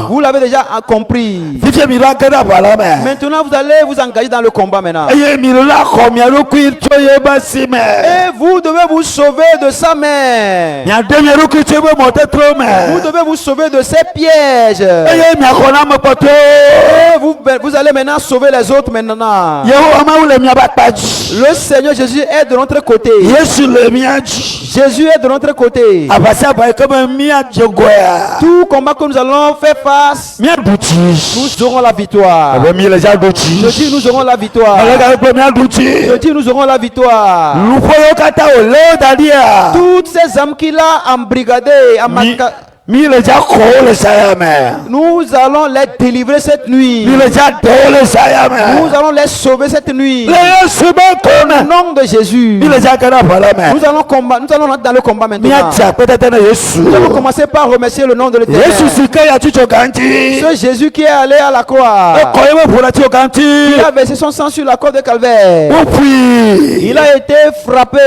vous l'avez déjà compris. Fifie mi la kade bala me. Maintenant, vous allez vous engager dans le combat maintenant. Eye mi la komia ro ku choye basi me. Et vous devez vous sauver de sa main. Nya demi ro ku choye mote tro me. Vous devez vous sauver de ses pièges. Eye mi akona mo poto. Et vous allez maintenant sauver les autres maintenant. Yeho ama ule mi abapaji. Le Seigneur Jésus est de notre côté. Yesu le mi aji. Jésus est de notre côté. Abasa ba comme mi ajogoya. Tout combat que nous allons faire face, Mi aduti. nous aurons la victoire. Ebe mi le ja duti. Je dis nous aurons la victoire. Alega ko mi aduti. Je dis nous aurons la victoire. Lufoyo kata o le dadia. Toutes ces âmes qu'il a embrigadées, Mi le ja ko le sayame. nous allons les délivrer cette nuit. Mi le ja do le sayame. Nous allons les sauver cette nuit. Le Yesu ba Au kona. nom de Jésus. Mi le ja kana balame. Nous allons combattre, nous allons rentrer dans le combat Mi maintenant. atia peut-être na Yesu. Nous allons commencer par remercier le nom de l'Éternel. Yesu sika ya chicho kanti. Ce Jésus qui est allé à la croix. E ko yewe pula chicho kanti. Il a versé son sang sur la croix de Calvaire. Opui. Il a été frappé.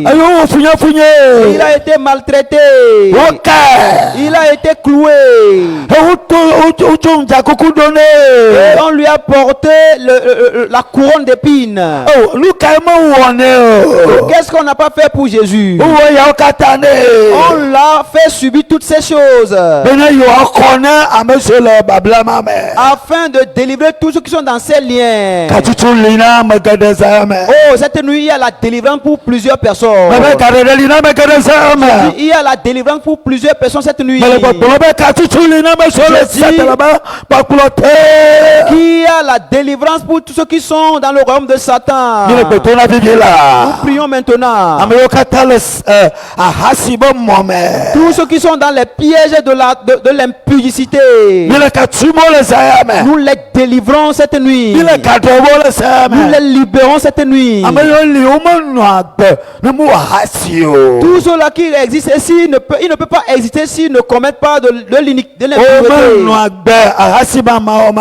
Ayo funya Il funye. a été maltraité. Oka. Il a été cloué. Uchunja kukudone. Et on lui a porté la couronne d'épines. Oh, Luka mo wone. Qu'est-ce qu'on n'a pas fait pour Jésus? Uwe ya okatane. On l'a fait subir toutes ces choses Bena yo akone amesele bablama me. afin de délivrer tous ceux qui sont dans ces liens. Katutu lina megadeza me. Oh, cette nuit, il y a la délivrance pour plusieurs personnes. Bebe kadere lina megadeza me. Il y a la délivrance pour plusieurs personnes cette nuit. Bebe katutu lina mesele Je dis- satelaba bakulote. Qui a la délivrance pour tous ceux qui sont dans le royaume de Satan. Mile betona Nous bibila. prions maintenant. Ameyo katale ahasibo mome. Tous ceux qui sont dans les pièges de l'impudicité. Mile katumo le sayame. Nous les délivrons cette nuit. Mile kadobo le Nous sayame. les libérons cette nuit. Ameyo liumo noagbe. Nemu ahasio. Tous ceux-là qui existent ici, il ne peut pas exister s'ils ne commettent pas de l'iniquité. Ome noagbe ahasiba mao.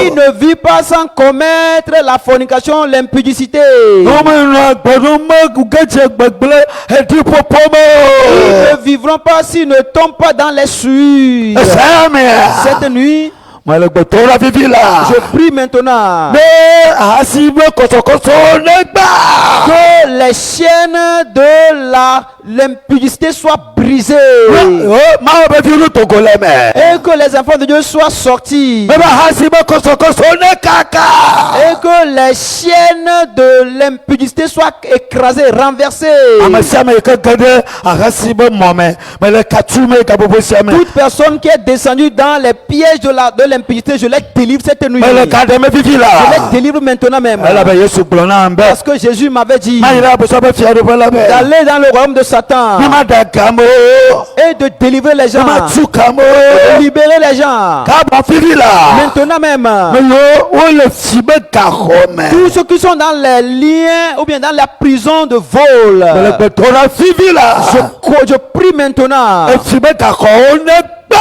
Il ne vit pas sans commettre la fornication, l'impudicité. Ome noagbe nome kugeche gbegbele eti popome. Ils ne vivront pas s'ils ne tombent pas dans les souilles. Sayame. Cette nuit, Male betora bibila. je prie maintenant Ne ahasibe kosokoso negba. que les chaînes de l'impudicité soient brisées Oh, mao be firu togoleme. et que les enfants de Dieu soient sortis Beba hasibe kosokoso ne kaka. et que les chaînes de l'impudicité soient écrasées, renversées. Amasiame kagade ahasibe mome. Mele katume kabobosiame. Toute personne qui est descendue dans les pièges de l'impudicité, je les délivre cette nuit. Mele kademe Je bibila. les délivre maintenant même. Ela be Yesu glona ambe. Parce que Jésus m'avait dit Mayira boso be fiaru bela be. d'aller dans le royaume de Satan Nima dagamo. et de délivrer les gens, Nima tsukamo. de libérer les gens. Kabo bibila. Maintenant même, Meyo ole fibe kahome. tous ceux qui sont dans les liens ou bien dans la prison de vol, Mele betora bibila. je prie maintenant E fibe kahone ba.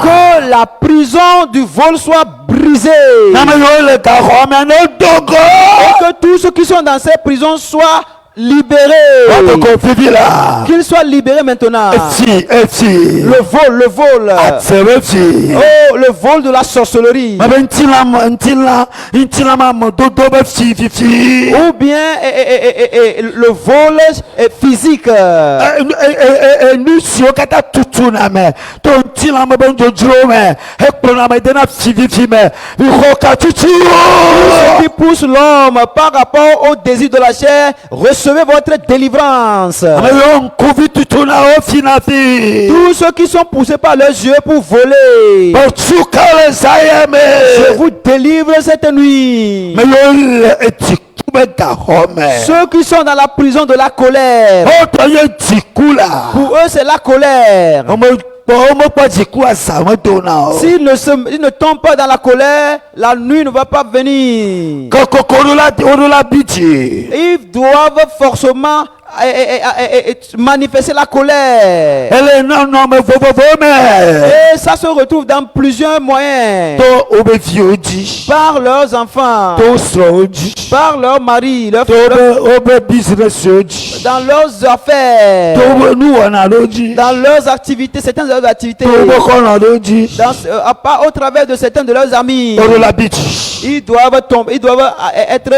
que la prison du vol soit brisée Name yo le kahome no dogo. et que tous ceux qui sont dans ces prisons soient libérés. Watoko bibila. Qu'ils soient libérés maintenant. Eti. Le vol. Atserefi. Oh, le vol de la sorcellerie. Mabe ntila ma mododo be fififi. Ou bien le vol physique. Nusio kata tutu na me. To ntila ma ben jojro me. Hekpo na me dena fififi me. Bihoka tutu. Ce qui pousse l'homme par rapport au désir de la chair, recevez votre délivrance. Ameyo nkuvi tutu na ofinafi. Tous ceux qui sont poussés par leurs yeux pour voler, Botuka le sayeme. je vous délivre cette nuit. Meyo le etikube kahome. Ceux qui sont dans la prison de la colère, Otoye tikula. pour eux c'est la colère. Omo pa jikua sama dona. S'ils ne tombent pas dans la colère, la nuit ne va pas venir. Kokokorola bichi. Ils doivent forcément manifester la colère. ele nɔnɔme vovovowo me Et ça se retrouve dans plusieurs moyens. to wobe viwo dzi Par leurs enfants, to srɔ̃wo dzi par leurs maris, to wobe businesswo dzi dans leurs affaires, to wobe nuwɔna ɖewo dzi dans leurs activités, certaines de leurs activités, to wobe xɔlɔ ɖewo dzi au travers de certains de leurs amis. woɖo la bi dzi. Ils doivent tomber, ils doivent être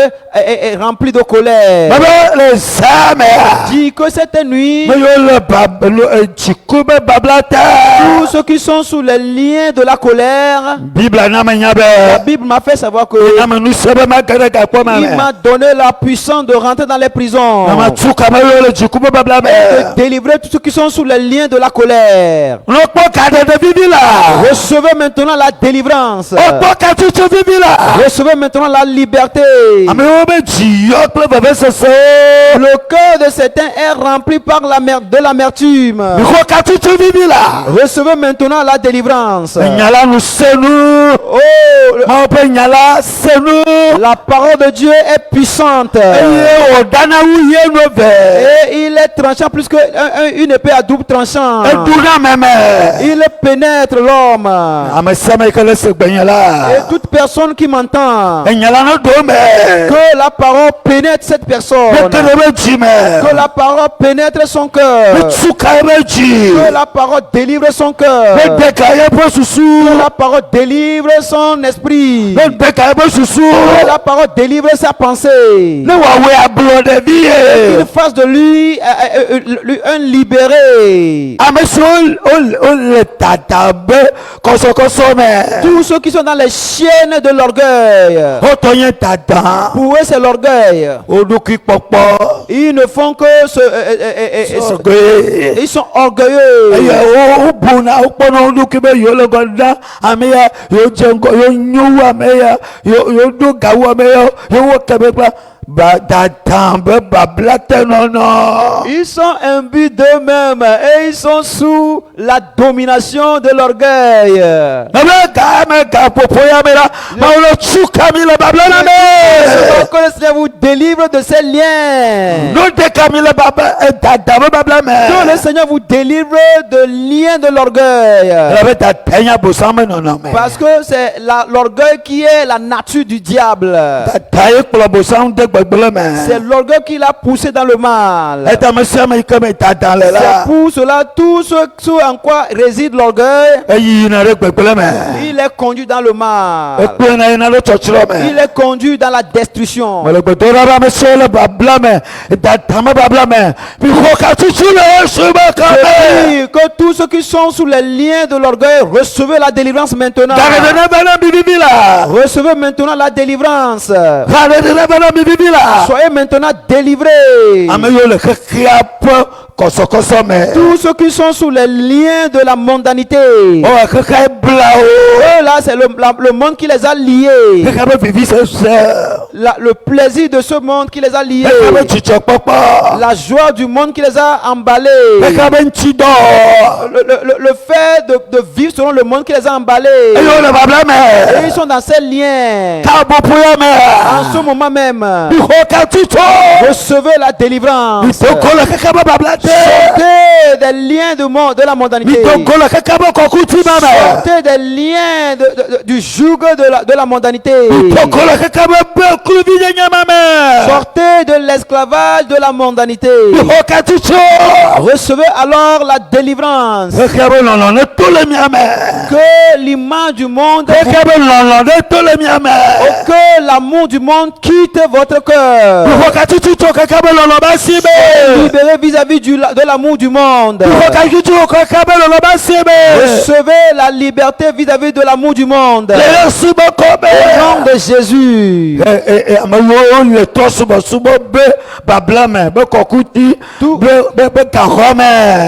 remplis de colère. Baba le zamea. Dit que cette nuit, Me yo le dziku be babla tous ta. ceux qui sont sous les liens de la colère, Bible na me nya la be. Bible m'a fait savoir que Na me nu sebe ma kere ka kpɔ ma il me. m'a donné la puissance de rentrer dans les prisons, Na ma tu ka me yo le dziku be babla de me. délivrer tous ceux qui sont sous les liens de la colère. No kpɔ ka de bibi la. Recevez maintenant la délivrance. O kpɔ ka tutu bibi la. Recevez maintenant la liberté. Ame wo be dzi yɔ kple vevesese. Le cœur de certains est rempli par de l'amertume. Mi ko ka tutu bibi la. Recevez maintenant la délivrance. Nya la nu senu. Oh, Ma pe nya la senu. la parole de Dieu est puissante. Eye o dana wu ye no ve. Et il est tranchant plus que une épée à double tranchant. E du na meme. Il pénètre l'homme. Ame siame ke le segbenye la. Et toute personne qui m'entend, Enyala no do me. que la parole pénètre cette personne. Bete be dzi me. Que la parole pénètre son cœur. Tsuka be dzi. Que la parole délivre son cœur. Be deka ye po susu. Que la parole délivre son esprit. Be deka ye po susu. Que la parole délivre sa pensée. Ne wa we ablo de Qu'il vie. fasse de lui un libéré. Ame so o le tata be koso me. Tous ceux qui sont dans les chaînes de l'orgueil, O to ye tata. pour eux c'est l'orgueil. O du ki popo. Ils ne font que Sorgwe. ils sont orgueilleux. Eye o buna o pono du ki be yo le goda. Ame ya yo jengo yo nyu ame ya yo du gawo ame yo wo kebe pa. Ba tata be babla te no no. Ils sont imbus d'eux-mêmes et ils sont sous la domination de l'orgueil. Nabla ka me ka popo ya me la. Ma o lo tsuka mi le babla na me. Que le Seigneur vous délivre de ces liens. No de ka mi le babla tata be babla me. Que le Seigneur vous délivre de liens de l'orgueil. La be tata nya bosame no no me. Parce que c'est l'orgueil qui est la nature du diable. Tata ye kplo bosam de gbegbele me. C'est l'orgueil qui l'a poussé dans le mal. Eta me siame ke me tata le C'est la. pour cela, tout ce en quoi réside l'orgueil, Eyi na re gbegbele me. il est conduit dans le mal. Ekpe na ina le tsotsro Il me. est conduit dans la destruction. Me le gbedora ba me so le babla me. Tata me babla me. Bi ko ka tutu le su ba ka Je me. dis que tous ceux qui sont sous les liens de l'orgueil, recevez la délivrance maintenant. Gare de na bana bibi la. Recevez maintenant la délivrance. Gare de na bana bibi la. Soyez maintenant délivrés. Ame yo le kekia po koso me. Tous ceux qui sont sous les liens de la mondanité. O keka bla o. Eux là, c'est le monde qui les a liés. Keka be vivi se se. Le plaisir de ce monde qui les a liés. Keka be chicho popo. La joie du monde qui les a emballés. Keka be nchido. Le fait de vivre selon le monde qui les a emballés. Eyo le babla Et me. ils sont dans ces liens. Ka bo puya En ce me. moment même, Bi ko ka tutu. recevez la délivrance. Mitoko le keka be babla te. Sortez des liens de la mondanité. Mitoko le keka be kokuti mama. Sortez des liens du joug de la mondanité. Mitoko le keka be klubi de nyamame. Sortez de l'esclavage de la mondanité. Bi ko ka tutu. Recevez alors la délivrance. Keka be lolo ne to le miame. Que l'image du monde, Keka be lolo ne to le miame. que l'amour du monde quitte votre cœur. Bi ko ka tutu to keka be lolo ba sibe. Libérez vis-à-vis de l'amour du monde. Bi ko ka tutu keka be lolo ba sibe. Recevez la liberté vis-à-vis de l'amour du monde. Le sibe ko Au nom be. de Jésus. Ame yo le to subo be babla me be kokuti Tout- be kahome.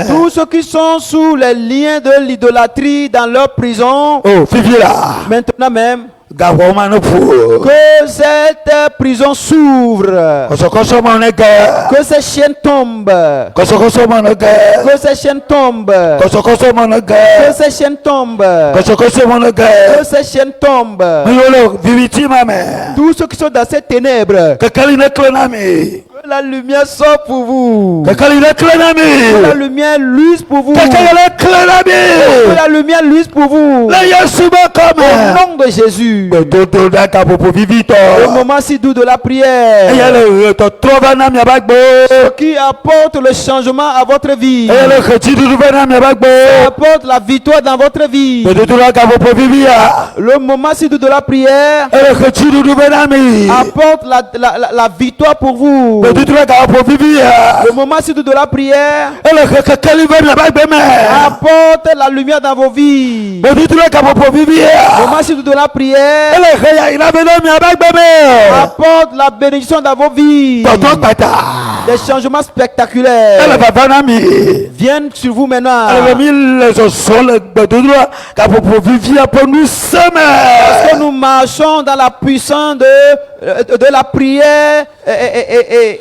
Tous ceux qui sont sous les liens de l'idolâtrie dans leur prison, Oh, fifi la. maintenant même, Gahoma no pu. que cette prison s'ouvre. Kosokoso monega. Que ces chaînes tombent. Kosokoso monega. Que ces chaînes tombent. Kosokoso monega. Que ces chaînes tombent. Kosokoso monega. Que ces chaînes tombent. Miyolo viviti mame. Tous ceux qui sont dans ces ténèbres, Kakali ne klonami. la lumière sort pour vous. kɛkɛ yi lɛ kile na Que la mi lumière luise pour vous. kɛkɛ yi lɛ kile na Que mi la lumière luise pour vous. le Yesu bɛ Au kɔmɛ nom de Jésus. gbɛdodo da ka popo vivi Le tɔ moment si doux de la eya prière. le tɔtrɔ bɛ na miaba gbɔ Qui apporte le changement à votre vie. eya le xɛti dudu bɛ na miaba gbɔ Apporte la victoire dans votre vie. gbɛdodo da ka popo vivi ya Le moment si doux de la prière. eya le xɛti dudu bɛ na mi Apporte la victoire pour vous. gbɛdodo da ka popo vivi ya Le moment si doux de la prière. eya le kɛkɛli bɛ miaba gbɛ mɛ Apporte la lumière dans vos vies. gbɛdodo da ka popo vivi Le ya moment si doux de la prière. eya le xɛya yina bɛ na miaba gbɛ mɛ Apporte la bénédiction dans vos vies. tɔtɔ kpata Des changements eya le spectaculaires baba na mi. viennent sur vous maintenant. Ale mi le sɔsɔ le gbedodo la ka popo vivi ya po nu Parce sɛmɛ. que nous marchons dans la puissance de la prière et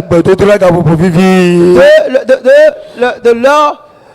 Gbedodo la ka popo vivi.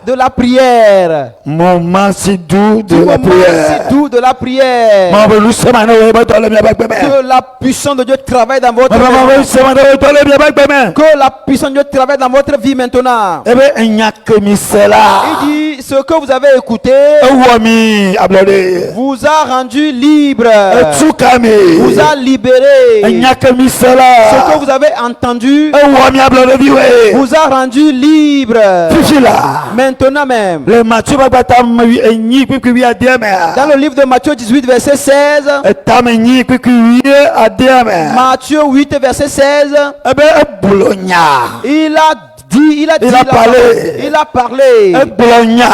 de la prière. Moment si doux Du de la moment prière. si doux de la prière. Ma be nu sɛmɛ ne wo ebe tɔ le miaba gbɛmɛ. Que la puissance de Dieu travaille dans votre Ma be maison. sɛmɛ ne wo tɔ le miaba gbɛmɛ. Que la puissance de Dieu travaille dans votre vie maintenant. Ebe enya kemi sɛ la. Il dit, ce que vous avez écouté Ewɔ mi ablɔde. vous a rendu libre, Etu ka mi. vous a libéré. Enya kemi sɛ Ce que la. vous avez entendu Ewɔ mi ablɔde vi we. vous a rendu libre. Fifi la. Maintenant même. Le Matthieu ba gbata mi enyi kpikpi wi adiɛ mɛ. Dans le livre de Matthieu 18, verset 16, Etame nyi kpikpi wi adiɛ mɛ. Matthieu 8, verset 16, Ebe ebulo nya. il a dit Il a la parlé. parole. Il a parlé. Ebulo nya.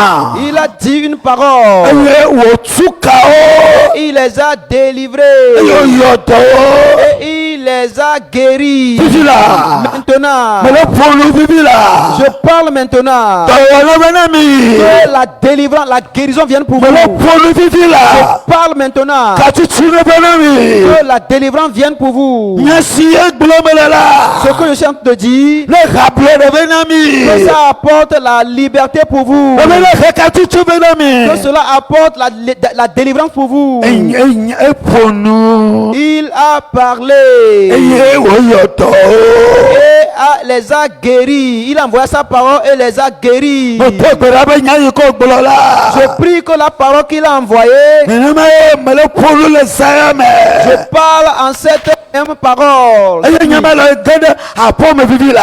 Il a dit une parole. Eye wotu ka o. Il les a délivrés. Eyo yɔdɔ o. Et il les a guéris. Fifi la. Maintenant, Mele polu bibi la. je parle maintenant. Tɔwɔlɔ bɛ na mi. Que la délivrance, la guérison vienne pour Mele vous. polu bibi Je la. parle maintenant. Katutu ne bɛ na mi. Que la délivrance vienne pour vous. Nyasi egbulo mele Ce la. que je suis en train de dire, Le rabule de bɛ na mi. que ça apporte la liberté pour vous. Ebe le xe katutu bɛ na mi. Que cela apporte la délivrance pour vous. Eponu. Il a parlé Eye wo yɔdɔ o. et les a guéris. Il a envoyé sa parole et les a guéris. Mo tɛ gbɛdɛ bɛ nya yi ko gblɔ la. Je prie que la parole qu'il a envoyée, Nenema ye mele polu le saya je mɛ. parle en cette même parole. Eye nyama le ge ɖe aƒɔ me vivi la.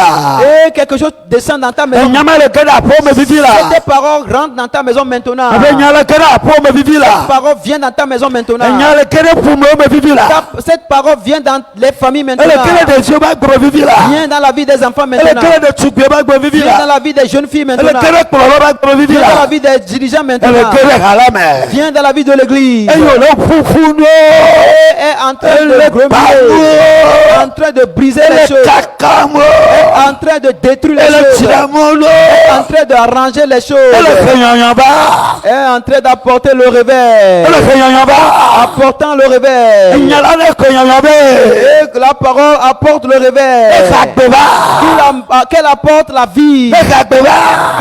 Et quelque chose descend dans ta maison. Nyama le ge ɖe aƒɔ me vivi la. Cette parole rentre dans ta maison maintenant. Abe nya le ge ɖe aƒɔ me vivi Cette la. parole vient dans ta maison maintenant. Nya le ge ɖe ƒumewo me vivi la. Cette parole vient dans les familles Ele maintenant. ge ɖe ɖeviwo be agbe me vivi la. Vient dans la vie des enfants Ele maintenant. ge ɖe ɖetugbiwo be agbe me vivi Vient dans la. la vie des jeunes filles Ele maintenant. ge ɖe kplɔlawo be agbe me vivi Vient dans la la. vie des dirigeants Ele maintenant. ge ɖe ha la me. Vient dans la vie de l'église. Eye wòle ƒuƒu nuwo. Et est en train de Ele gremer, ba nuwo. en train de briser les Ele choses, kaka mo. en train de détruire les Ele choses, tira mo lo. en train d'arranger les Ele choses, xe nyɔnyɔba. est en train d'apporter le réveil, Ele xe nyɔnyɔba. apportant le réveil. Nyala ne xe nyɔnyɔbe. Et que la parole apporte le réveil. Egagbeba. Qu'elle apporte la vie. Egagbeba.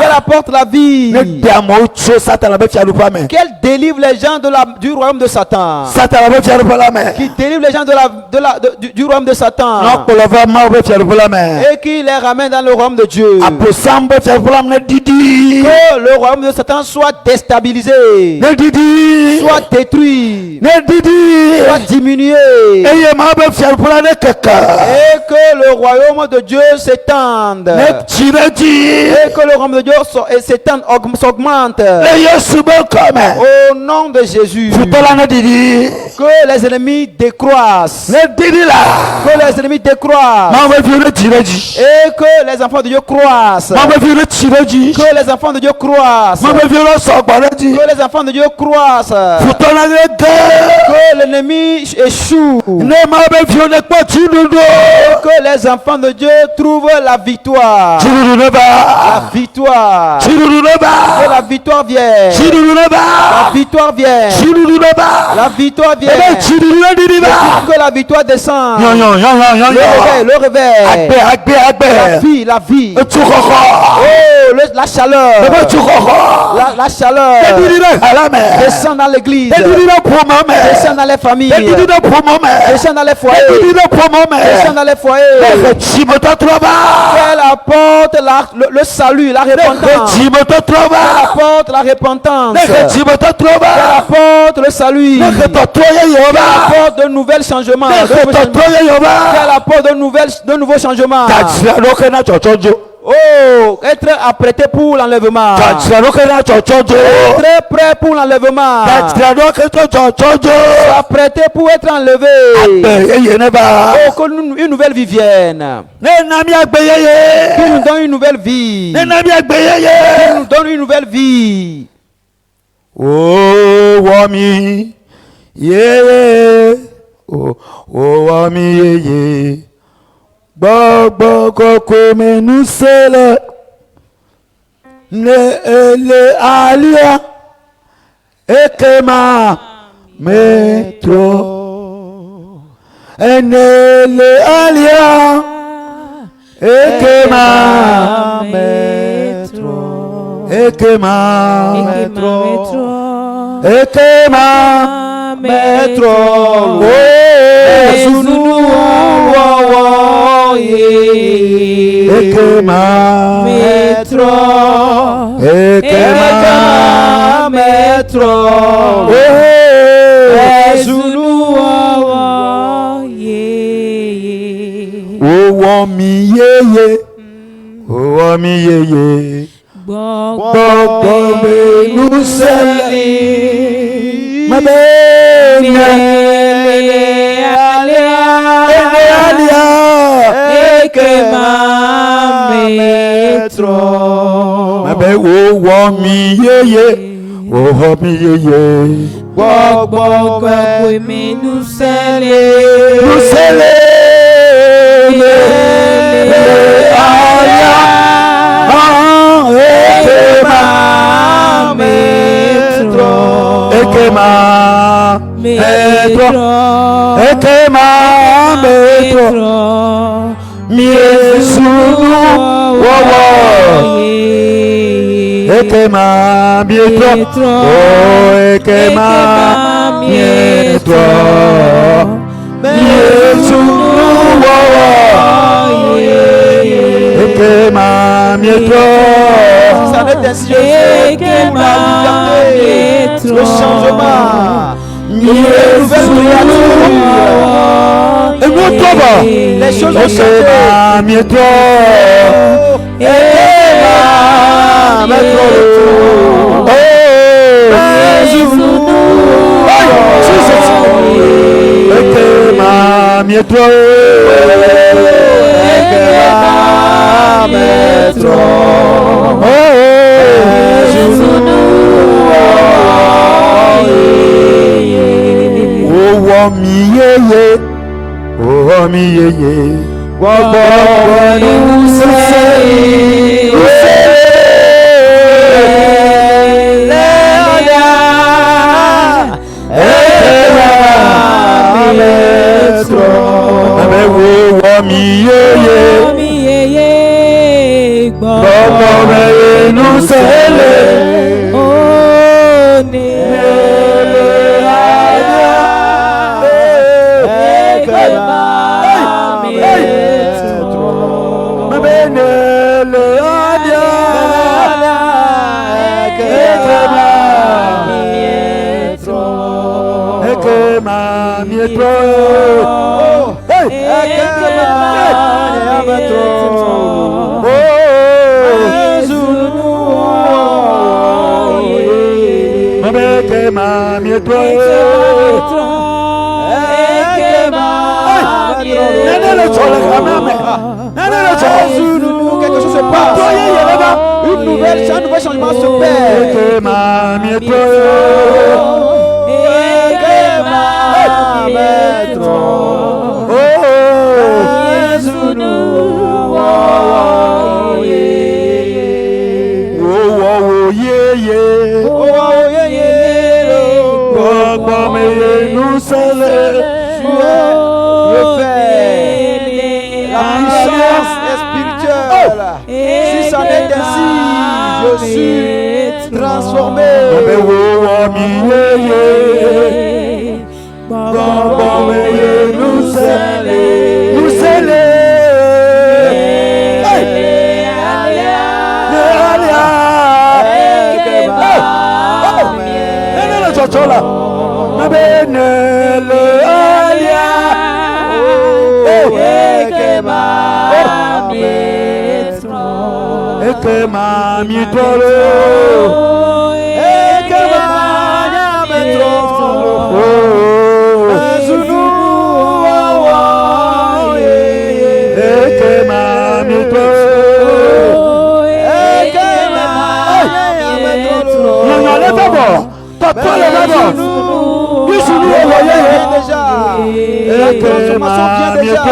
Qu'elle apporte la vie. Ne ɖe amewo tso Satan be fiaɖuƒea me. Qu'elle délivre les gens du royaume de Satan. Satan be fiaɖuƒe la me. Qui délivre les gens du royaume de Satan. N'akplɔ va Mawu be fiaɖuƒe la me. Et qui les ramène dans le royaume de Dieu. Aposam be fiaɖuƒe la me ne didi. Que le royaume de Satan soit déstabilisé, Ne didi. soit détruit, Ne didi. soit diminué. Eye Mawu be fiaɖuƒe la ne keke. Et que le royaume de Dieu s'étende. Ne tsi ɖe dzi. Et que le royaume de Dieu s'étende, s'augmente. Le Yesu be kɔme. Au nom de Jésus. Futɔ la ne didi. Que les ennemis décroissent. Ne didi la. Que les ennemis décroissent. Mawu be fiwo ne tsi ɖe dzi. Et que les enfants de Dieu croissent. Mawu be fiwo ne tsi ɖe dzi. Que les enfants de Dieu croissent. Mawu be fiwo ne sɔgbɔ ɖe dzi. Que les enfants de Dieu croissent. Futɔ la ne ge. Que l'ennemi échoue. Ne Mawu be fiwo ne kpɔ tsiɖuɖu. Que les enfants de Dieu trouvent la victoire. Tsiɖuɖu ne La ba. victoire. Tsiɖuɖu ne Que ba. la victoire vienne. Tsiɖuɖu ne La ba. victoire vienne. Tsiɖuɖu ne ba. La victoire Ebe vienne. tsiɖuɖu ne didi ba. Que la victoire descende. Nyɔnyɔ. Le réveil, le réveil. Agbe. La vie, la vie. Etu xɔxɔ. la chaleur. Bébé tu crois. La chaleur. Descend dans l'église. Descend dans les familles. Descend dans les foyers. Descend dans les foyers. Qu'elle apporte le salut, la repentance. Qu'elle apporte la repentance. Qu'elle apporte le salut. Qu'elle apporte de nouvelles changements. Qu'elle apporte de nouveaux changements. Oh, être apprêté pour l'enlèvement. Être prêt pour l'enlèvement. Apprêté pour être enlevé. Oh, qu'une nouvelle vie vienne. Qu'il nous donne une nouvelle vie. Qu'il nous donne une nouvelle vie. Oh, wami, yeah, oh, wami, yeah. Boko kome nous sele le alia ekema metro le alia ekema metro ekema metro Ekema metro, ekema metro, owo mi yeye, gbogbo menu seli, mabene alia. Ekema metro. Mabe wo mi yeye, wo mi yeye. Gbogbo mi nusele. Aya. Ekema metro. Ekema metro. Ekema metro. Yesu wowo ekema mietro oh ekema mietro Yesu wowo ekema mietro Ça n'est ainsi ekema mietro le changement les choses ont changé. Oh mi yeye, gbogbo Quelque chose se passe. Un nouvel changement se perd. Si ça n'est ainsi, Je suis transformé. La transformation vient déjà.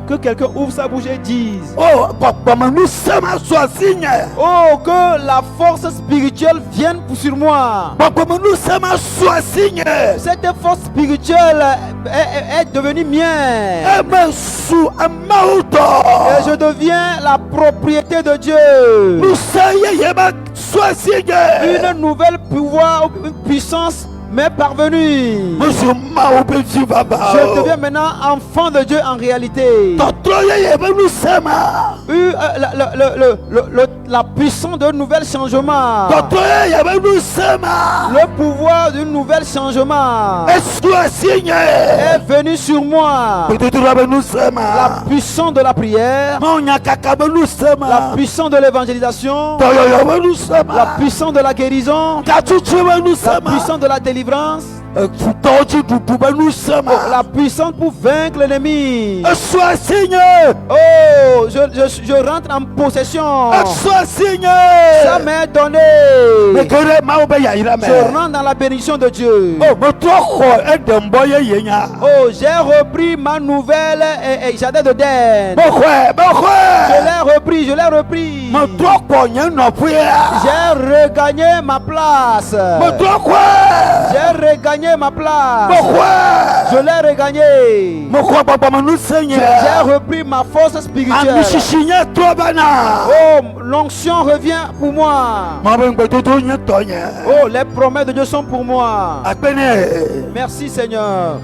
Que quelqu'un ouvre sa bouche et dise: oh, que la force spirituelle vienne sur moi. Cette force spirituelle est devenue mienne. Et je deviens la propriété de Dieu. Une nouvelle pouvoir, une puissance m'est parvenu. Je deviens maintenant enfant de Dieu en réalité. La puissance d'un nouvel changement. Le pouvoir d'un nouvel changement est venu sur moi. La puissance de la prière, la puissance de l'évangélisation, la puissance de la guérison, la puissance de la délivrance, la puissance pour vaincre l'ennemi. Oh, je rentre en possession. Ça m'est donné. Je rentre dans la bénédiction de Dieu. Oh, j'ai repris ma nouvelle jardin de Den. Je l'ai repris. J'ai regagné ma place. J'ai regagné ma place. Je l'ai regagné. J'ai repris ma force spirituelle. Oh, l'onction revient pour moi. Oh, les promesses de Dieu sont pour moi. Merci Seigneur.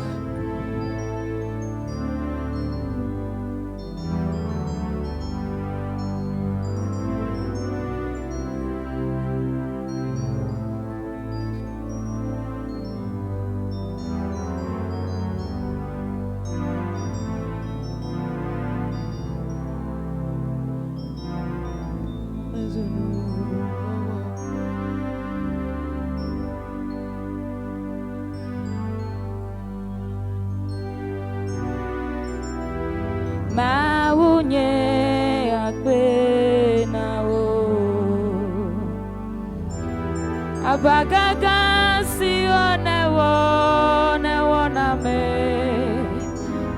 unye agbe na o abagaga si onewo na me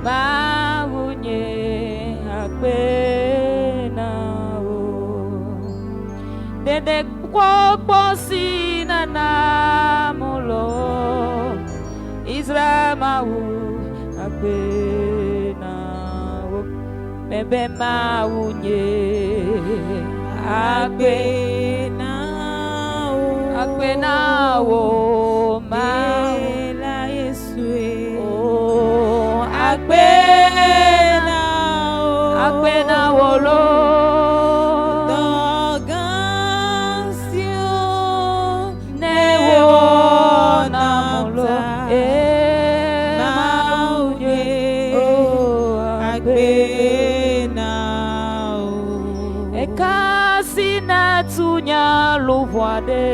ma unye agbe na o dede kwokpo si na mulo Israel ma agbe na o bebe ma unye agbe na o ma la Yesu o agbe na o lo dogansio ne wo na mulo ma unye o agbe na o ekasi na tunya luwade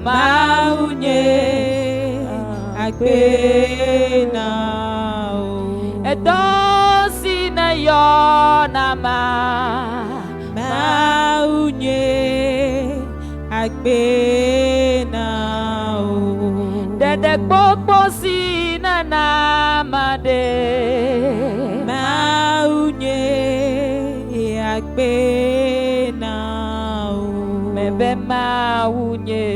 maunye agbe na o edosi na yo na maunye agbe na o dede gbogbo si na made maunye agbe na o mebe maunye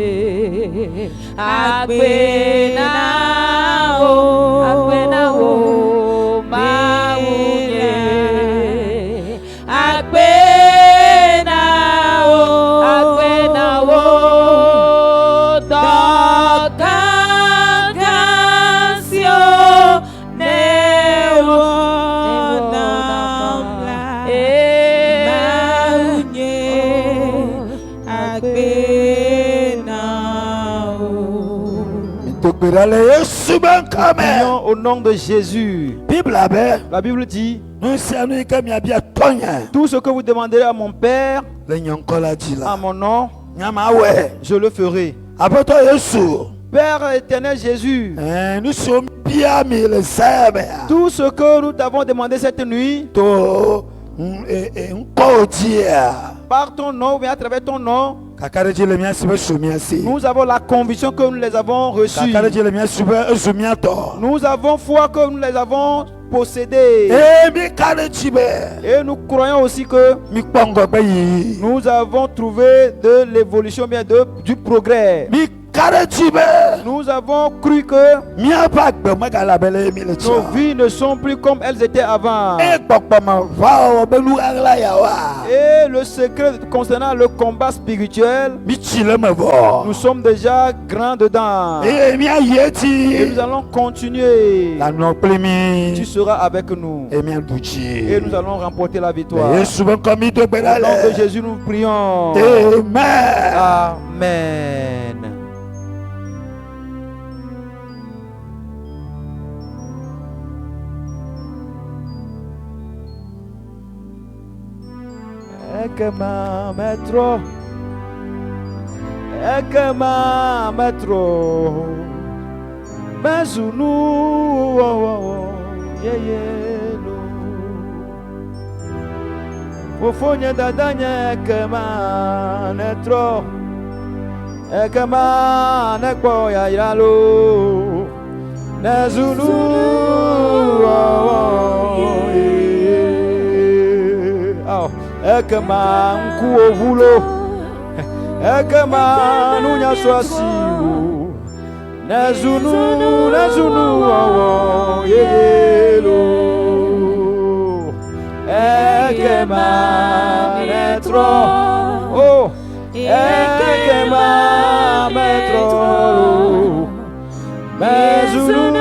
agbe na o maunye agbe na o dogansio ne wo na maunye agbe na o. Prions au nom de Jésus. La Bible dit, tout ce que vous demanderez à mon Père, à mon nom, je le ferai. Père éternel Jésus, tout ce que nous t'avons demandé cette nuit, par ton nom, mais à travers ton nom, nous avons la conviction que nous les avons reçus. Nous avons foi que nous les avons possédés. Et nous croyons aussi que nous avons trouvé de l'évolution, bien du progrès. Nous avons cru que nos vies ne sont plus comme elles étaient avant. Et le secret concernant le combat spirituel, nous sommes déjà grands dedans. Et nous allons continuer. Tu seras avec nous. Et nous allons remporter la victoire. Au nom de Jésus, nous prions. Amen. Ekema metro Mezunu yeyelo Fofonye dadanye ekema netro Ekema nekpo ya yalo Nezunu Ekema nku ovulo Ekema nunya swasiu Nezunu yelo Ekema netro Oh Ekema metro Mezunu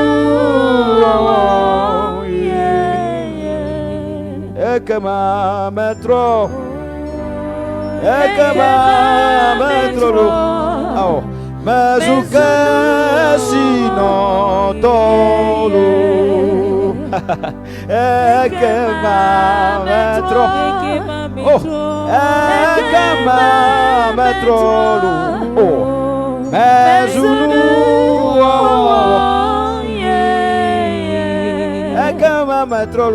Ekema metro Oh Mezuke sino tolo Ekema metro Oh Ekema metro Oh Mezunu Ekema metro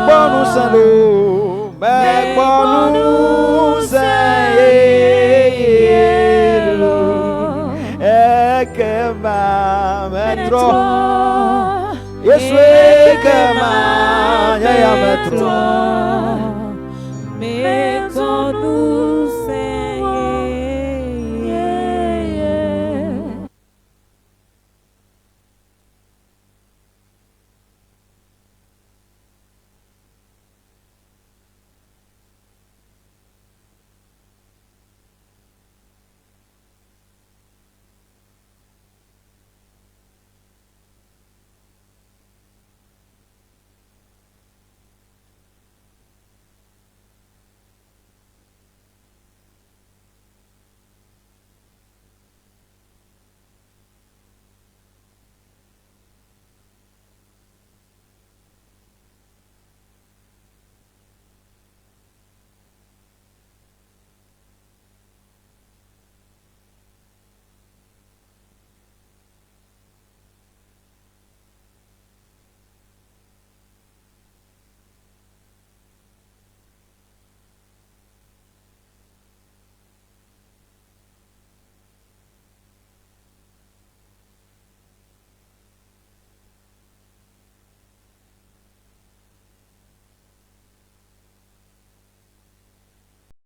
bonus saint-lo, mais bonus saint-lo, et que ma maître, Yesu que ma ya maître.